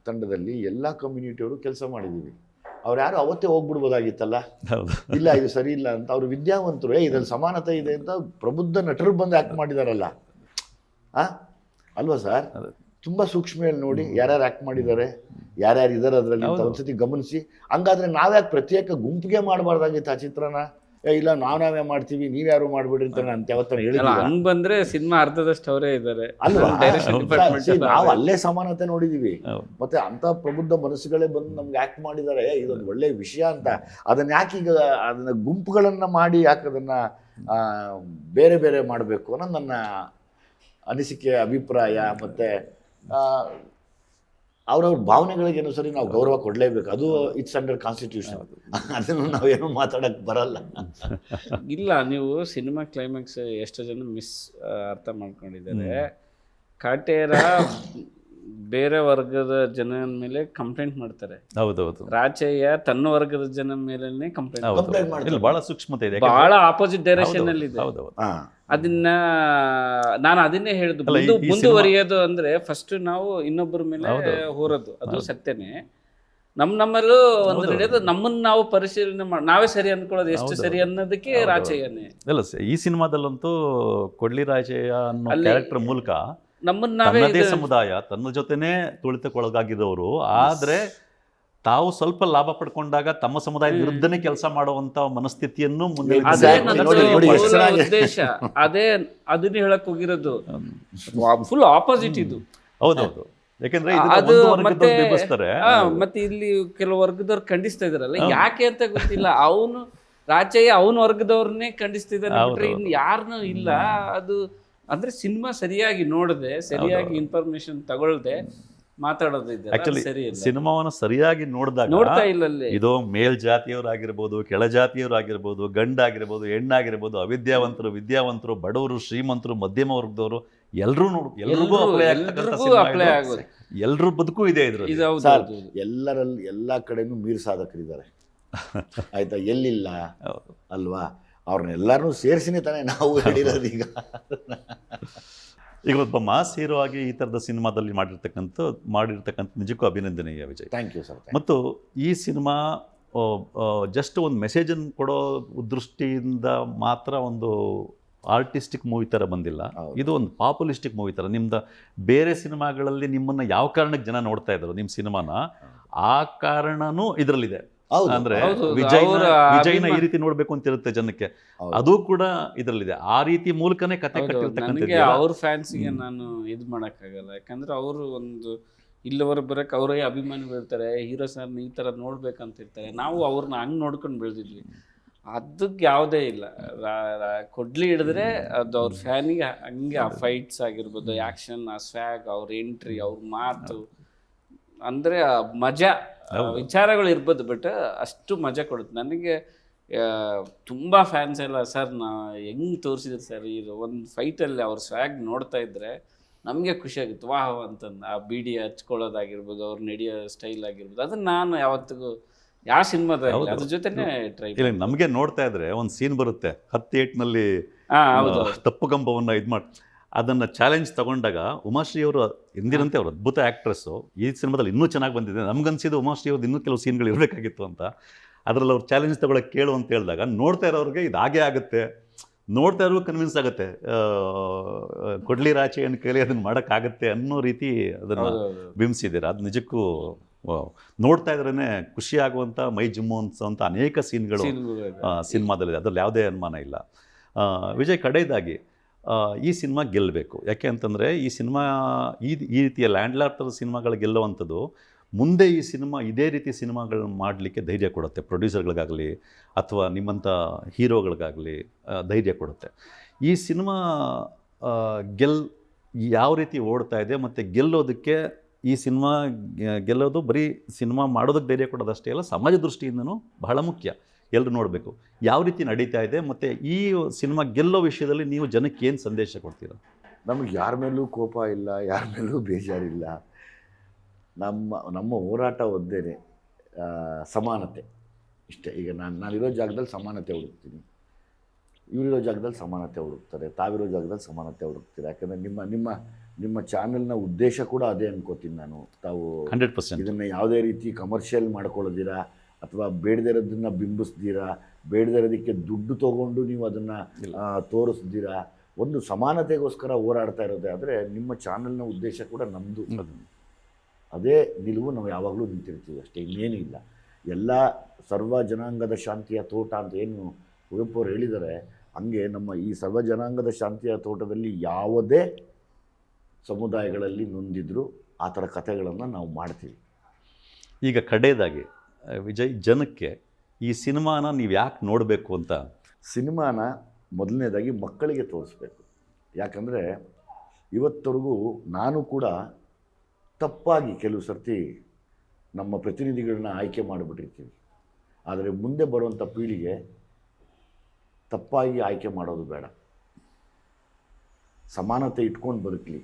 ತಂಡದಲ್ಲಿ ಎಲ್ಲ ಕಮ್ಯುನಿಟಿಯವರು ಕೆಲಸ ಮಾಡಿದ್ದೀವಿ. ಅವ್ರು ಯಾರು ಅವತ್ತೇ ಹೋಗ್ಬಿಡ್ಬೋದಾಗಿತ್ತಲ್ಲ, ಇಲ್ಲ ಇದು ಸರಿ ಇಲ್ಲ ಅಂತ. ಅವರು ವಿದ್ಯಾವಂತರು, ಇದ್ರಲ್ಲಿ ಸಮಾನತೆ ಇದೆ ಅಂತ ಪ್ರಬುದ್ಧ ನಟರು ಬಂದು ಆ್ಯಕ್ಟ್ ಮಾಡಿದಾರಲ್ಲ, ಅಲ್ವಾ ಸರ್? ತುಂಬ ಸೂಕ್ಷ್ಮವಾಗಿ ನೋಡಿ ಯಾರ್ಯಾರು ಆ್ಯಕ್ಟ್ ಮಾಡಿದ್ದಾರೆ, ಯಾರ್ಯಾರು ಇದ್ದಾರೆ ಅದರಲ್ಲಿ ಅಂತ ಒಂದ್ಸತಿ ಗಮನಿಸಿ. ಹಂಗಾದ್ರೆ ನಾವ್ಯಾಕೆ ಪ್ರತ್ಯೇಕ ಗುಂಪಿಗೆ ಮಾಡಬಾರ್ದಾಗಿತ್ತು ಆ ಚಿತ್ರನ? ಇಲ್ಲ ನಾವೇ ಮಾಡ್ತೀವಿ, ನೀವ್ಯಾರು ಮಾಡ್ಬಿಡ್ರಿ ಅಂತ ಅಂತ ಯಾವತ್ತಾನ ಹೇಳಿಲ್ಲ. ಹಂಗ್ ಬಂದ್ರೆ ಸಿನಿಮಾ ಅರ್ಧದಷ್ಟು ಅವರೇ ಇದ್ದಾರೆ ಅಲ್ವಾ? ನಾವು ಅಲ್ಲೇ ಸಮಾನತೆ ನೋಡಿದೀವಿ. ಮತ್ತೆ ಅಂತ ಪ್ರಬುದ್ಧ ಮನಸ್ಸುಗಳೇ ಬಂದು ನಮ್ಗೆ ಆಕ್ಟ್ ಮಾಡಿದ್ದಾರೆ, ಇದೊಂದು ಒಳ್ಳೆ ವಿಷಯ ಅಂತ. ಅದನ್ನ ಯಾಕೆ ಈಗ ಅದನ್ನ ಗುಂಪುಗಳನ್ನ ಮಾಡಿ ಯಾಕೆ ಅದನ್ನ ಬೇರೆ ಬೇರೆ ಮಾಡಬೇಕು ಅನ್ನೋದು ನನ್ನ ಅನಿಸಿಕೆ, ಅಭಿಪ್ರಾಯ. ಮತ್ತೆ ಅವ್ರವ್ರ ಭಾವನೆಗಳಿಗೆ ಸರಿ ನಾವು ಗೌರವ ಕೊಡಲೇಬೇಕು. ಅದು ಇಟ್ಸ್ ಅಂಡರ್ ಕಾನ್ಸ್ಟಿಟ್ಯೂಷನ್. ಅದನ್ನು ನಾವೇನು ಮಾತಾಡಕ್ ಬರಲ್ಲ. ಇಲ್ಲ, ನೀವು ಸಿನಿಮಾ ಕ್ಲೈಮ್ಯಾಕ್ಸ್ ಎಷ್ಟು ಜನ ಅರ್ಥ ಮಾಡ್ಕೊಂಡಿದ್ದಾರೆ. ಕಾಟೇರ ಬೇರೆ ವರ್ಗದ ಜನನ ಮೇಲೆ ಕಂಪ್ಲೇಂಟ್ ಮಾಡ್ತಾರೆ. ಹೌದೌದು. ರಾಚಯ್ಯ ತನ್ನ ವರ್ಗದ ಜನ ಮೇಲೆ ಕಂಪ್ಲೇಂಟ್ ಮಾಡ್ತಾರೆ. ಬಹಳ ಸೂಕ್ಷ್ಮತೆ ಇದೆ, ಬಹಳ ಆಪೋಸಿಟ್ ಡೈರೆಕ್ಷನ್ ಅಲ್ಲಿ ಇದೆ. ಅದನ್ನ ನಾನು ಅದನ್ನೇ ಹೇಳುದು, ಮುಂದುವರಿಯೋದು ಅಂದ್ರೆ ಫಸ್ಟ್ ನಾವು ಇನ್ನೊಬ್ಬರ ಮೇಲೆ ಹೋರೋದು, ಅದು ಸತ್ಯನೇ. ನಮ್ಮಲ್ಲೂ ಒಂದು ನಡೆಯೋದು, ನಮ್ಮನ್ನ ನಾವು ಪರಿಶೀಲನೆ ನಾವೇ ಸರಿ ಅನ್ಕೊಳ್ಳೋದು ಎಷ್ಟು ಸರಿ ಅನ್ನೋದಕ್ಕೆ ರಾಚಯ್ಯನೇ. ಇಲ್ಲ, ಈ ಸಿನಿಮಾದಲ್ಲಂತೂ ಕೊಡ್ಲಿ ರಾಚಯ್ಯ ಅನ್ನೋ ಕ್ಯಾರೆಕ್ಟರ್ ಮೂಲಕ ನಮ್ಮದೇ ಸಮುದಾಯ ತನ್ನ ಜೊತೆನೆ ತುಳಿತಕ್ಕೊಳಗಾಗಿರೋರು, ಆದ್ರೆ ತಾವು ಸ್ವಲ್ಪ ಲಾಭ ಪಡ್ಕೊಂಡಾಗ ತಮ್ಮ ಸಮುದಾಯದ ವಿರುದ್ಧನೇ ಕೆಲಸ ಮಾಡುವಂತ ಮನಸ್ಥಿತಿಯನ್ನು ಮುಂದೆ ಉದ್ದೇಶ ಅದೇ ಅದನ್ನ ಹೇಳಕ್ ಹೋಗಿರೋದು. ಫುಲ್ ಆಪೋಸಿಟ್ ಇದು. ಹೌದೌದು. ಯಾಕಂದ್ರೆ ಮತ್ತೆ ಇಲ್ಲಿ ಕೆಲವು ವರ್ಗದವ್ರು ಖಂಡಿಸ್ತಾ ಇದಾರಲ್ಲ, ಯಾಕೆ ಅಂತ ಗೊತ್ತಿಲ್ಲ. ಅವನು ರಾಚಯ್ಯ ಅವನ ವರ್ಗದವ್ರನ್ನೇ ಖಂಡಿಸ್ತಿದ್ದಾನೆ, ಇನ್ನು ಯಾರನ್ನೂ ಇಲ್ಲ. ಅದು ಅಂದ್ರೆ ಸಿನಿಮಾ ಸರಿಯಾಗಿ ನೋಡದೆ, ಸರಿಯಾಗಿ ಇನ್ಫಾರ್ಮೇಶನ್ ತಗೊಳ್ದೆ ಮಾತಾಡೋದು ಸರಿ. ಸಿನಿಮಾವನ್ನು ಸರಿಯಾಗಿ ನೋಡ್ತಾ ಇಲ್ಲ. ಇದು ಮೇಲ್ಜಾತಿಯವರಾಗಿರ್ಬೋದು, ಕೆಳಜಾತಿಯವರಾಗಿರ್ಬೋದು, ಗಂಡಾಗಿರ್ಬೋದು, ಹೆಣ್ಣಾಗಿರ್ಬೋದು, ಅವಿದ್ಯಾವಂತರು, ವಿದ್ಯಾವಂತರು, ಬಡವರು, ಶ್ರೀಮಂತರು, ಮಧ್ಯಮ ವರ್ಗದವರು, ಎಲ್ರಿಗೂ ಅಪ್ಲೈ ಆಗೋದು. ಎಲ್ರ ಬದುಕು ಇದೆ ಇದ್ರಲ್ಲಿ. ಎಲ್ಲಾ ಕಡೆನೂ ಮೀರ್ ಸಾಧಕರಿದ್ದಾರೆ, ಆಯ್ತಾ? ಎಲ್ಲಿಲ್ಲ ಅಲ್ವಾ? ಅವ್ರನ್ನೆಲ್ಲರನ್ನೂ ಸೇರಿಸಿನೇ ತಾನೇ ನಾವು ಹೇಳಿರೋದು ಈಗ. ಈಗ ಒಬ್ಬ ಮಾಸ್ ಹೀರೋ ಆಗಿ ಈ ಥರದ ಸಿನಿಮಾದಲ್ಲಿ ಮಾಡಿರ್ತಕ್ಕಂಥ ನಿಜಕ್ಕೂ ಅಭಿನಂದನೀಯ ವಿಜಯ್. Thank you sir. ಮತ್ತು ಈ ಸಿನಿಮಾ ಜಸ್ಟ್ ಒಂದು ಮೆಸೇಜನ್ನು ಕೊಡೋ ದೃಷ್ಟಿಯಿಂದ ಮಾತ್ರ ಒಂದು ಆರ್ಟಿಸ್ಟಿಕ್ ಮೂವಿ ಥರ ಬಂದಿಲ್ಲ. ಇದು ಒಂದು ಪಾಪ್ಯುಲಿಸ್ಟಿಕ್ ಮೂವಿ ಥರ. ನಿಮ್ದು ಬೇರೆ ಸಿನಿಮಾಗಳಲ್ಲಿ ನಿಮ್ಮನ್ನು ಯಾವ ಕಾರಣಕ್ಕೆ ಜನ ನೋಡ್ತಾ ಇದ್ರು ನಿಮ್ಮ ಸಿನಿಮಾನ, ಆ ಕಾರಣನೂ ಇದರಲ್ಲಿದೆ. ಅಂದ್ರೆ ವಿಜಯ್ನ ಈ ರೀತಿ ನೋಡ್ಬೇಕು ಅಂತ ಇರುತ್ತೆ ಜನಕ್ಕೆ, ಅದು ಕೂಡ ಇದರಲ್ಲಿದೆ. ಆ ರೀತಿ ಮೂಲಕನೇ ಕತೆ ಕಟ್ಟಿರ್ತಕ್ಕಂಥದ್ದು. ಅವ್ರ ಫ್ಯಾನ್ಸಿಗೆ ನಾನು ಇದು ಮಾಡೋಕ್ಕಾಗಲ್ಲ, ಯಾಕಂದ್ರೆ ಅವರು ಒಂದು ಇಲ್ಲಿವರೆಗೆ ಬರೋಕ್ಕೆ ಅವರೇ ಅಭಿಮಾನಿಗಳು ಇರ್ತಾರೆ, ಹೀರೋ ಸರ್ನ ಈ ಥರ ನೋಡ್ಬೇಕಂತ ಇರ್ತಾರೆ. ನಾವು ಅವ್ರನ್ನ ಹಂಗೆ ನೋಡ್ಕೊಂಡು ಬೆಳೆದಿದ್ವಿ. ಅದಕ್ಕೆ ಯಾವುದೇ ಇಲ್ಲ. ಕೊಡ್ಲಿ ಹಿಡಿದ್ರೆ ಅದು ಅವ್ರ ಫ್ಯಾನಿಗೆ ಹಂಗೆ ಆ ಫೈಟ್ಸ್ ಆಗಿರ್ಬೋದು, ಆ್ಯಕ್ಷನ್, ಆ ಸ್ವ್ಯಾಗ್, ಅವ್ರ ಎಂಟ್ರಿ, ಅವ್ರ ಮಾತು, ಅಂದರೆ ಮಜಾ ವಿಚಾರಗಳು ಇರ್ಬೋದು. ಬಟ್ ಅಷ್ಟು ಮಜಾ ಕೊಡುತ್ತೆ ನನಗೆ. ತುಂಬ ಫ್ಯಾನ್ಸ್ ಎಲ್ಲ ಸರ್ ಹೆಂಗೆ ತೋರಿಸಿದ್ರು ಸರ್, ಇದು ಒಂದು ಫೈಟಲ್ಲಿ ಅವ್ರ ಸ್ವ್ಯಾಗ್ ನೋಡ್ತಾ ಇದ್ದರೆ ನಮಗೆ ಖುಷಿಯಾಗಿತ್ತು. ವಾಹ್ ಅಂತಂದು ಆ ಬಿಡಿ ಹಚ್ಕೊಳ್ಳೋದಾಗಿರ್ಬೋದು, ಅವ್ರು ನಡೆಯೋ ಸ್ಟೈಲ್ ಆಗಿರ್ಬೋದು, ಅದನ್ನು ನಾನು ಯಾವತ್ತಿಗೂ ಯಾವ ಸಿನಿಮಾದ ಅದ್ರ ಜೊತೆನೇ ಟ್ರೈ. ಇಲ್ಲ, ನಮಗೆ ನೋಡ್ತಾ ಇದ್ರೆ ಒಂದು ಸೀನ್ ಬರುತ್ತೆ 10-8ನಲ್ಲಿ ತಪ್ಪು ಕಂಬವನ್ನು ಇದು ಮಾಡಿ ಅದನ್ನು ಚಾಲೆಂಜ್ ತಗೊಂಡಾಗ ಉಮಾಶ್ರೀ ಅವರು ಎಂದಿನಂತೆ ಅವರು ಅದ್ಭುತ ಆ್ಯಕ್ಟ್ರೆಸ್ಸು. ಈ ಸಿನಿಮಾದಲ್ಲಿ ಇನ್ನೂ ಚೆನ್ನಾಗಿ ಬಂದಿದೆ. ನಮ್ಗನ್ಸಿದ್ದು ಉಮಾಶ್ರೀ ಅವ್ರದ್ದು ಇನ್ನೂ ಕೆಲವು ಸೀನ್ಗಳು ಇರಬೇಕಾಗಿತ್ತು ಅಂತ. ಅದರಲ್ಲಿ ಅವ್ರು ಚಾಲೆಂಜ್ ತಗೊಳ್ಳೋಕೆ ಕೇಳು ಅಂತ ಹೇಳಿದಾಗ ನೋಡ್ತಾ ಇರೋರಿಗೆ ಇದು ಹಾಗೇ ಆಗುತ್ತೆ, ನೋಡ್ತಾ ಇರೋ ಕನ್ವಿನ್ಸ್ ಆಗುತ್ತೆ, ಕೊಡ್ಲಿ ರಾಚೆ ಏನು ಕೇಳಿ ಅದನ್ನು ಮಾಡೋಕ್ಕಾಗತ್ತೆ ಅನ್ನೋ ರೀತಿ ಅದನ್ನು ಬಿಂಬಿಸಿದ್ದೀರ. ಅದು ನಿಜಕ್ಕೂ ನೋಡ್ತಾ ಇದ್ರೇ ಖುಷಿಯಾಗುವಂಥ, ಮೈ ಜುಮ್ಮು ಅನ್ಸೋಂಥ ಅನೇಕ ಸೀನ್ಗಳು ಸಿನಿಮಾದಲ್ಲಿದೆ, ಅದರಲ್ಲಿ ಯಾವುದೇ ಅನುಮಾನ ಇಲ್ಲ. ವಿಜಯ್, ಕಡೆಯದಾಗಿ ಈ ಸಿನಿಮಾ ಗೆಲ್ಲಬೇಕು. ಯಾಕೆ ಅಂತಂದರೆ ಈ ಸಿನಿಮಾ ಈ ರೀತಿಯ ಲ್ಯಾಂಡ್ಲಾರ್ಡ್ ಥರದ ಸಿನಿಮಾಗಳು ಗೆಲ್ಲುವಂಥದ್ದು ಮುಂದೆ ಈ ಸಿನಿಮಾ ಇದೇ ರೀತಿ ಸಿನಿಮಾಗಳನ್ನ ಮಾಡಲಿಕ್ಕೆ ಧೈರ್ಯ ಕೊಡುತ್ತೆ. ಪ್ರೊಡ್ಯೂಸರ್ಗಳಿಗಾಗಲಿ ಅಥವಾ ನಿಮ್ಮಂಥ ಹೀರೋಗಳಿಗಾಗಲಿ ಧೈರ್ಯ ಕೊಡುತ್ತೆ. ಈ ಸಿನಿಮಾ ಯಾವ ರೀತಿ ಓಡ್ತಾ ಇದೆ ಮತ್ತು ಗೆಲ್ಲೋದಕ್ಕೆ ಈ ಸಿನಿಮಾ ಗೆಲ್ಲೋದು ಬರೀ ಸಿನಿಮಾ ಮಾಡೋದಕ್ಕೆ ಧೈರ್ಯ ಕೊಡೋದಷ್ಟೇ ಅಲ್ಲ, ಸಮಾಜ ದೃಷ್ಟಿಯಿಂದನೂ ಬಹಳ ಮುಖ್ಯ. ಎಲ್ಲರೂ ನೋಡಬೇಕು ಯಾವ ರೀತಿ ನಡೀತಾ ಇದೆ. ಮತ್ತು ಈ ಸಿನಿಮಾ ಗೆಲ್ಲೋ ವಿಷಯದಲ್ಲಿ ನೀವು ಜನಕ್ಕೆ ಏನು ಸಂದೇಶ ಕೊಡ್ತೀರಾ? ನಮಗೆ ಯಾರ ಮೇಲೂ ಕೋಪ ಇಲ್ಲ, ಯಾರ ಮೇಲೂ ಬೇಜಾರಿಲ್ಲ. ನಮ್ಮ ಹೋರಾಟ ಒಂದೇ, ಸಮಾನತೆ ಇಷ್ಟೇ. ಈಗ ನಾನಿರೋ ಜಾಗದಲ್ಲಿ ಸಮಾನತೆ ಹುಡುಕ್ತೀನಿ, ಇವರಿರೋ ಜಾಗದಲ್ಲಿ ಸಮಾನತೆ ಹುಡುಕ್ತಾರೆ, ತಾವಿರೋ ಜಾಗದಲ್ಲಿ ಸಮಾನತೆ ಹುಡುಕ್ತೀರಾ. ಯಾಕಂದರೆ ನಿಮ್ಮ ಚಾನಲ್ನ ಉದ್ದೇಶ ಕೂಡ ಅದೇ ಅನ್ಕೋತೀನಿ ನಾನು. ತಾವು 100% ಇದನ್ನು ಯಾವುದೇ ರೀತಿ ಕಮರ್ಷಿಯಲ್ ಮಾಡ್ಕೊಳ್ಳೋದಿರಾ ಅಥವಾ ಬೇಡದೇ ಇರೋದನ್ನು ಬಿಂಬಿಸ್ದಿರಾ, ಬೇಡದೇ ಇರೋದಕ್ಕೆ ದುಡ್ಡು ತೊಗೊಂಡು ನೀವು ಅದನ್ನು ತೋರಿಸ್ದಿರಾ. ಒಂದು ಸಮಾನತೆಗೋಸ್ಕರ ಹೋರಾಡ್ತಾ ಇರೋದೇ ಆದರೆ ನಿಮ್ಮ ಚಾನಲ್ನ ಉದ್ದೇಶ ಕೂಡ ನಮ್ಮದು ಅದೇ ನಿಲುವು. ನಾವು ಯಾವಾಗಲೂ ನಿಂತಿರ್ತೀವಿ ಅಷ್ಟೇ, ಇನ್ನೇನೂ ಇಲ್ಲ. ಎಲ್ಲ ಸರ್ವ ಜನಾಂಗದ ಶಾಂತಿಯ ತೋಟ ಅಂತ ಏನು ಕುವೆಂಪು ಅವರು ಹೇಳಿದ್ದಾರೆ, ಹಂಗೆ ನಮ್ಮ ಈ ಸರ್ವ ಜನಾಂಗದ ಶಾಂತಿಯ ತೋಟದಲ್ಲಿ ಯಾವುದೇ ಸಮುದಾಯಗಳಲ್ಲಿ ನೊಂದಿದ್ರು ಆ ಥರ ಕಥೆಗಳನ್ನು ನಾವು ಮಾಡ್ತೀವಿ. ಈಗ ಕಡೆಯದಾಗಿ ವಿಜಯ್, ಜನಕ್ಕೆ ಈ ಸಿನಿಮಾನ ನೀವು ಯಾಕೆ ನೋಡಬೇಕು ಅಂತ? ಸಿನಿಮಾನ ಮೊದಲನೇದಾಗಿ ಮಕ್ಕಳಿಗೆ ತೋರಿಸ್ಬೇಕು. ಯಾಕಂದರೆ ಇವತ್ತವರೆಗೂ ನಾನು ಕೂಡ ತಪ್ಪಾಗಿ ಕೆಲವು ಸರ್ತಿ ನಮ್ಮ ಪ್ರತಿನಿಧಿಗಳನ್ನ ಆಯ್ಕೆ ಮಾಡಿಬಿಟ್ಟಿರ್ತೀವಿ. ಆದರೆ ಮುಂದೆ ಬರುವಂಥ ಪೀಳಿಗೆ ತಪ್ಪಾಗಿ ಆಯ್ಕೆ ಮಾಡೋದು ಬೇಡ, ಸಮಾನತೆ ಇಟ್ಕೊಂಡು ಬದುಕಲಿ.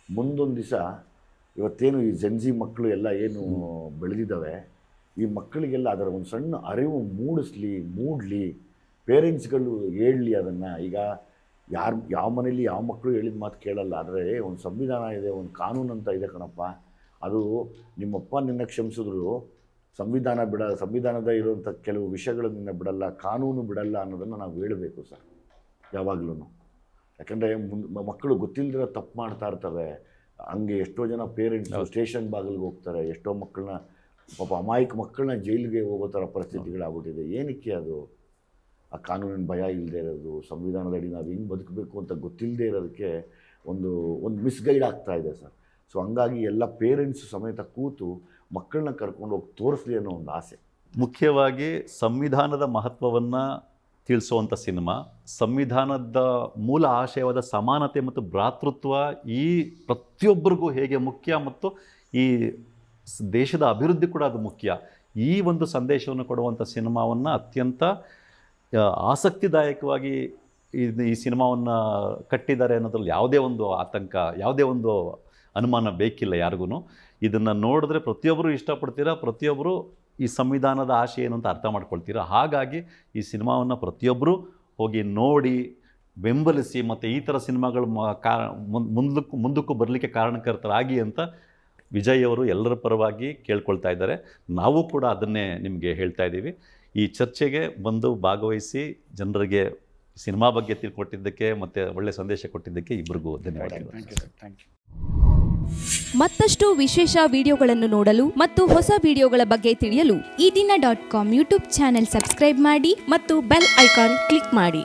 ಮುಂದೊಂದು ದಿವಸ ಇವತ್ತೇನು ಈ ಜೆನ್ಜಿ ಮಕ್ಕಳು ಎಲ್ಲ ಏನು ಬೆಳೆದಿದ್ದಾವೆ, ಈ ಮಕ್ಕಳಿಗೆಲ್ಲ ಅದರ ಒಂದು ಸಣ್ಣ ಅರಿವು ಮೂಡಲಿ, ಪೇರೆಂಟ್ಸ್ಗಳು ಹೇಳಲಿ ಅದನ್ನು. ಈಗ ಯಾವ ಮನೇಲಿ ಯಾವ ಮಕ್ಕಳು ಹೇಳಿದ ಮಾತು ಕೇಳಲ್ಲ. ಆದರೆ ಒಂದು ಸಂವಿಧಾನ ಇದೆ, ಒಂದು ಕಾನೂನು ಅಂತ ಇದೆ ಕಣಪ್ಪ. ಅದು ನಿಮ್ಮಪ್ಪ ನಿನ್ನ ಕ್ಷಮಿಸಿದ್ರು ಸಂವಿಧಾನದ ಇರುವಂಥ ಕೆಲವು ವಿಷಯಗಳು ನಿನ್ನ ಬಿಡಲ್ಲ, ಕಾನೂನು ಬಿಡಲ್ಲ ಅನ್ನೋದನ್ನು ನಾವು ಹೇಳಬೇಕು ಸರ್ ಯಾವಾಗಲೂ. ಯಾಕಂದರೆ ಮಕ್ಕಳು ಗೊತ್ತಿಲ್ಲದಿರೋ ತಪ್ಪು ಮಾಡ್ತಾ ಇರ್ತವೆ. ಹಂಗೆ ಎಷ್ಟೋ ಜನ ಪೇರೆಂಟ್ಸ್ ಸ್ಟೇಷನ್ ಬಾಗಿಲಿಗೆ ಹೋಗ್ತಾರೆ, ಎಷ್ಟೋ ಮಕ್ಕಳನ್ನ ಪಾಪ ಅಮಾಯಕ ಮಕ್ಕಳನ್ನ ಜೈಲಿಗೆ ಹೋಗೋ ಥರ ಪರಿಸ್ಥಿತಿಗಳಾಗ್ಬಿಟ್ಟಿದೆ. ಏನಕ್ಕೆ ಅದು? ಆ ಕಾನೂನಿನ ಭಯ ಇಲ್ಲದೆ ಇರೋದು, ಸಂವಿಧಾನದಡಿ ನಾವು ಹೆಂಗೆ ಬದುಕಬೇಕು ಅಂತ ಗೊತ್ತಿಲ್ಲದೆ ಇರೋದಕ್ಕೆ ಒಂದು ಮಿಸ್ಗೈಡ್ ಆಗ್ತಾ ಇದೆ ಸರ್. ಸೊ ಹಂಗಾಗಿ ಎಲ್ಲ ಪೇರೆಂಟ್ಸ್ ಸಮೇತ ಕೂತು ಮಕ್ಕಳನ್ನ ಕರ್ಕೊಂಡು ಹೋಗಿ ತೋರಿಸ್ಲಿ ಅನ್ನೋ ಒಂದು ಆಸೆ. ಮುಖ್ಯವಾಗಿ ಸಂವಿಧಾನದ ಮಹತ್ವವನ್ನು ತಿಳಿಸುವಂಥ ಸಿನಿಮಾ, ಸಂವಿಧಾನದ ಮೂಲ ಆಶಯವಾದ ಸಮಾನತೆ ಮತ್ತು ಭ್ರಾತೃತ್ವ ಈ ಪ್ರತಿಯೊಬ್ಬರಿಗೂ ಹೇಗೆ ಮುಖ್ಯ ಮತ್ತು ಈ ದೇಶದ ಅಭಿವೃದ್ಧಿ ಕೂಡ ಅದು ಮುಖ್ಯ. ಈ ಒಂದು ಸಂದೇಶವನ್ನು ಕೊಡುವಂಥ ಸಿನಿಮಾವನ್ನು ಅತ್ಯಂತ ಆಸಕ್ತಿದಾಯಕವಾಗಿ ಈ ಸಿನಿಮಾವನ್ನು ಕಟ್ಟಿದ್ದಾರೆ ಅನ್ನೋದ್ರಲ್ಲಿ ಯಾವುದೇ ಒಂದು ಆತಂಕ, ಯಾವುದೇ ಒಂದು ಅನುಮಾನ ಬೇಕಿಲ್ಲ ಯಾರಿಗೂ. ಇದನ್ನು ನೋಡಿದ್ರೆ ಪ್ರತಿಯೊಬ್ಬರು ಇಷ್ಟಪಡ್ತೀರಾ, ಪ್ರತಿಯೊಬ್ಬರು ಈ ಸಂವಿಧಾನದ ಆಶಯ ಏನು ಅಂತ ಅರ್ಥ ಮಾಡ್ಕೊಳ್ತೀರಾ. ಹಾಗಾಗಿ ಈ ಸಿನಿಮಾವನ್ನು ಪ್ರತಿಯೊಬ್ಬರು ಹೋಗಿ ನೋಡಿ ಬೆಂಬಲಿಸಿ ಮತ್ತು ಈ ಥರ ಸಿನಿಮಾಗಳು ಮುಂದಕ್ಕೂ ಬರಲಿಕ್ಕೆ ಕಾರಣಕರ್ತರಾಗಿ ಅಂತ ವಿಜಯ್ ಅವರು ಎಲ್ಲರ ಪರವಾಗಿ ಕೇಳ್ಕೊಳ್ತಾ ಇದ್ದಾರೆ. ನಾವು ಕೂಡ ಅದನ್ನೇ ನಿಮಗೆ ಹೇಳ್ತಾ ಇದ್ದೀವಿ. ಈ ಚರ್ಚೆಗೆ ಬಂದು ಭಾಗವಹಿಸಿ ಜನರಿಗೆ ಸಿನಿಮಾ ಬಗ್ಗೆ ತಿಳ್ಕೊಟ್ಟಿದ್ದಕ್ಕೆ ಮತ್ತು ಒಳ್ಳೆ ಸಂದೇಶ ಕೊಟ್ಟಿದ್ದಕ್ಕೆ ಇಬ್ಬರಿಗೂ ಧನ್ಯವಾದಗಳು. Thank you. ಮತ್ತಷ್ಟು ವಿಶೇಷ ವಿಡಿಯೋಗಳನ್ನು ನೋಡಲು ಮತ್ತು ಹೊಸ ವಿಡಿಯೋಗಳ ಬಗ್ಗೆ ತಿಳಿಯಲು ಈ ದಿನ .com ಯೂಟ್ಯೂಬ್ ಚಾನೆಲ್ ಸಬ್ಸ್ಕ್ರೈಬ್ ಮಾಡಿ ಮತ್ತು ಬೆಲ್ ಐಕಾನ್ ಕ್ಲಿಕ್ ಮಾಡಿ.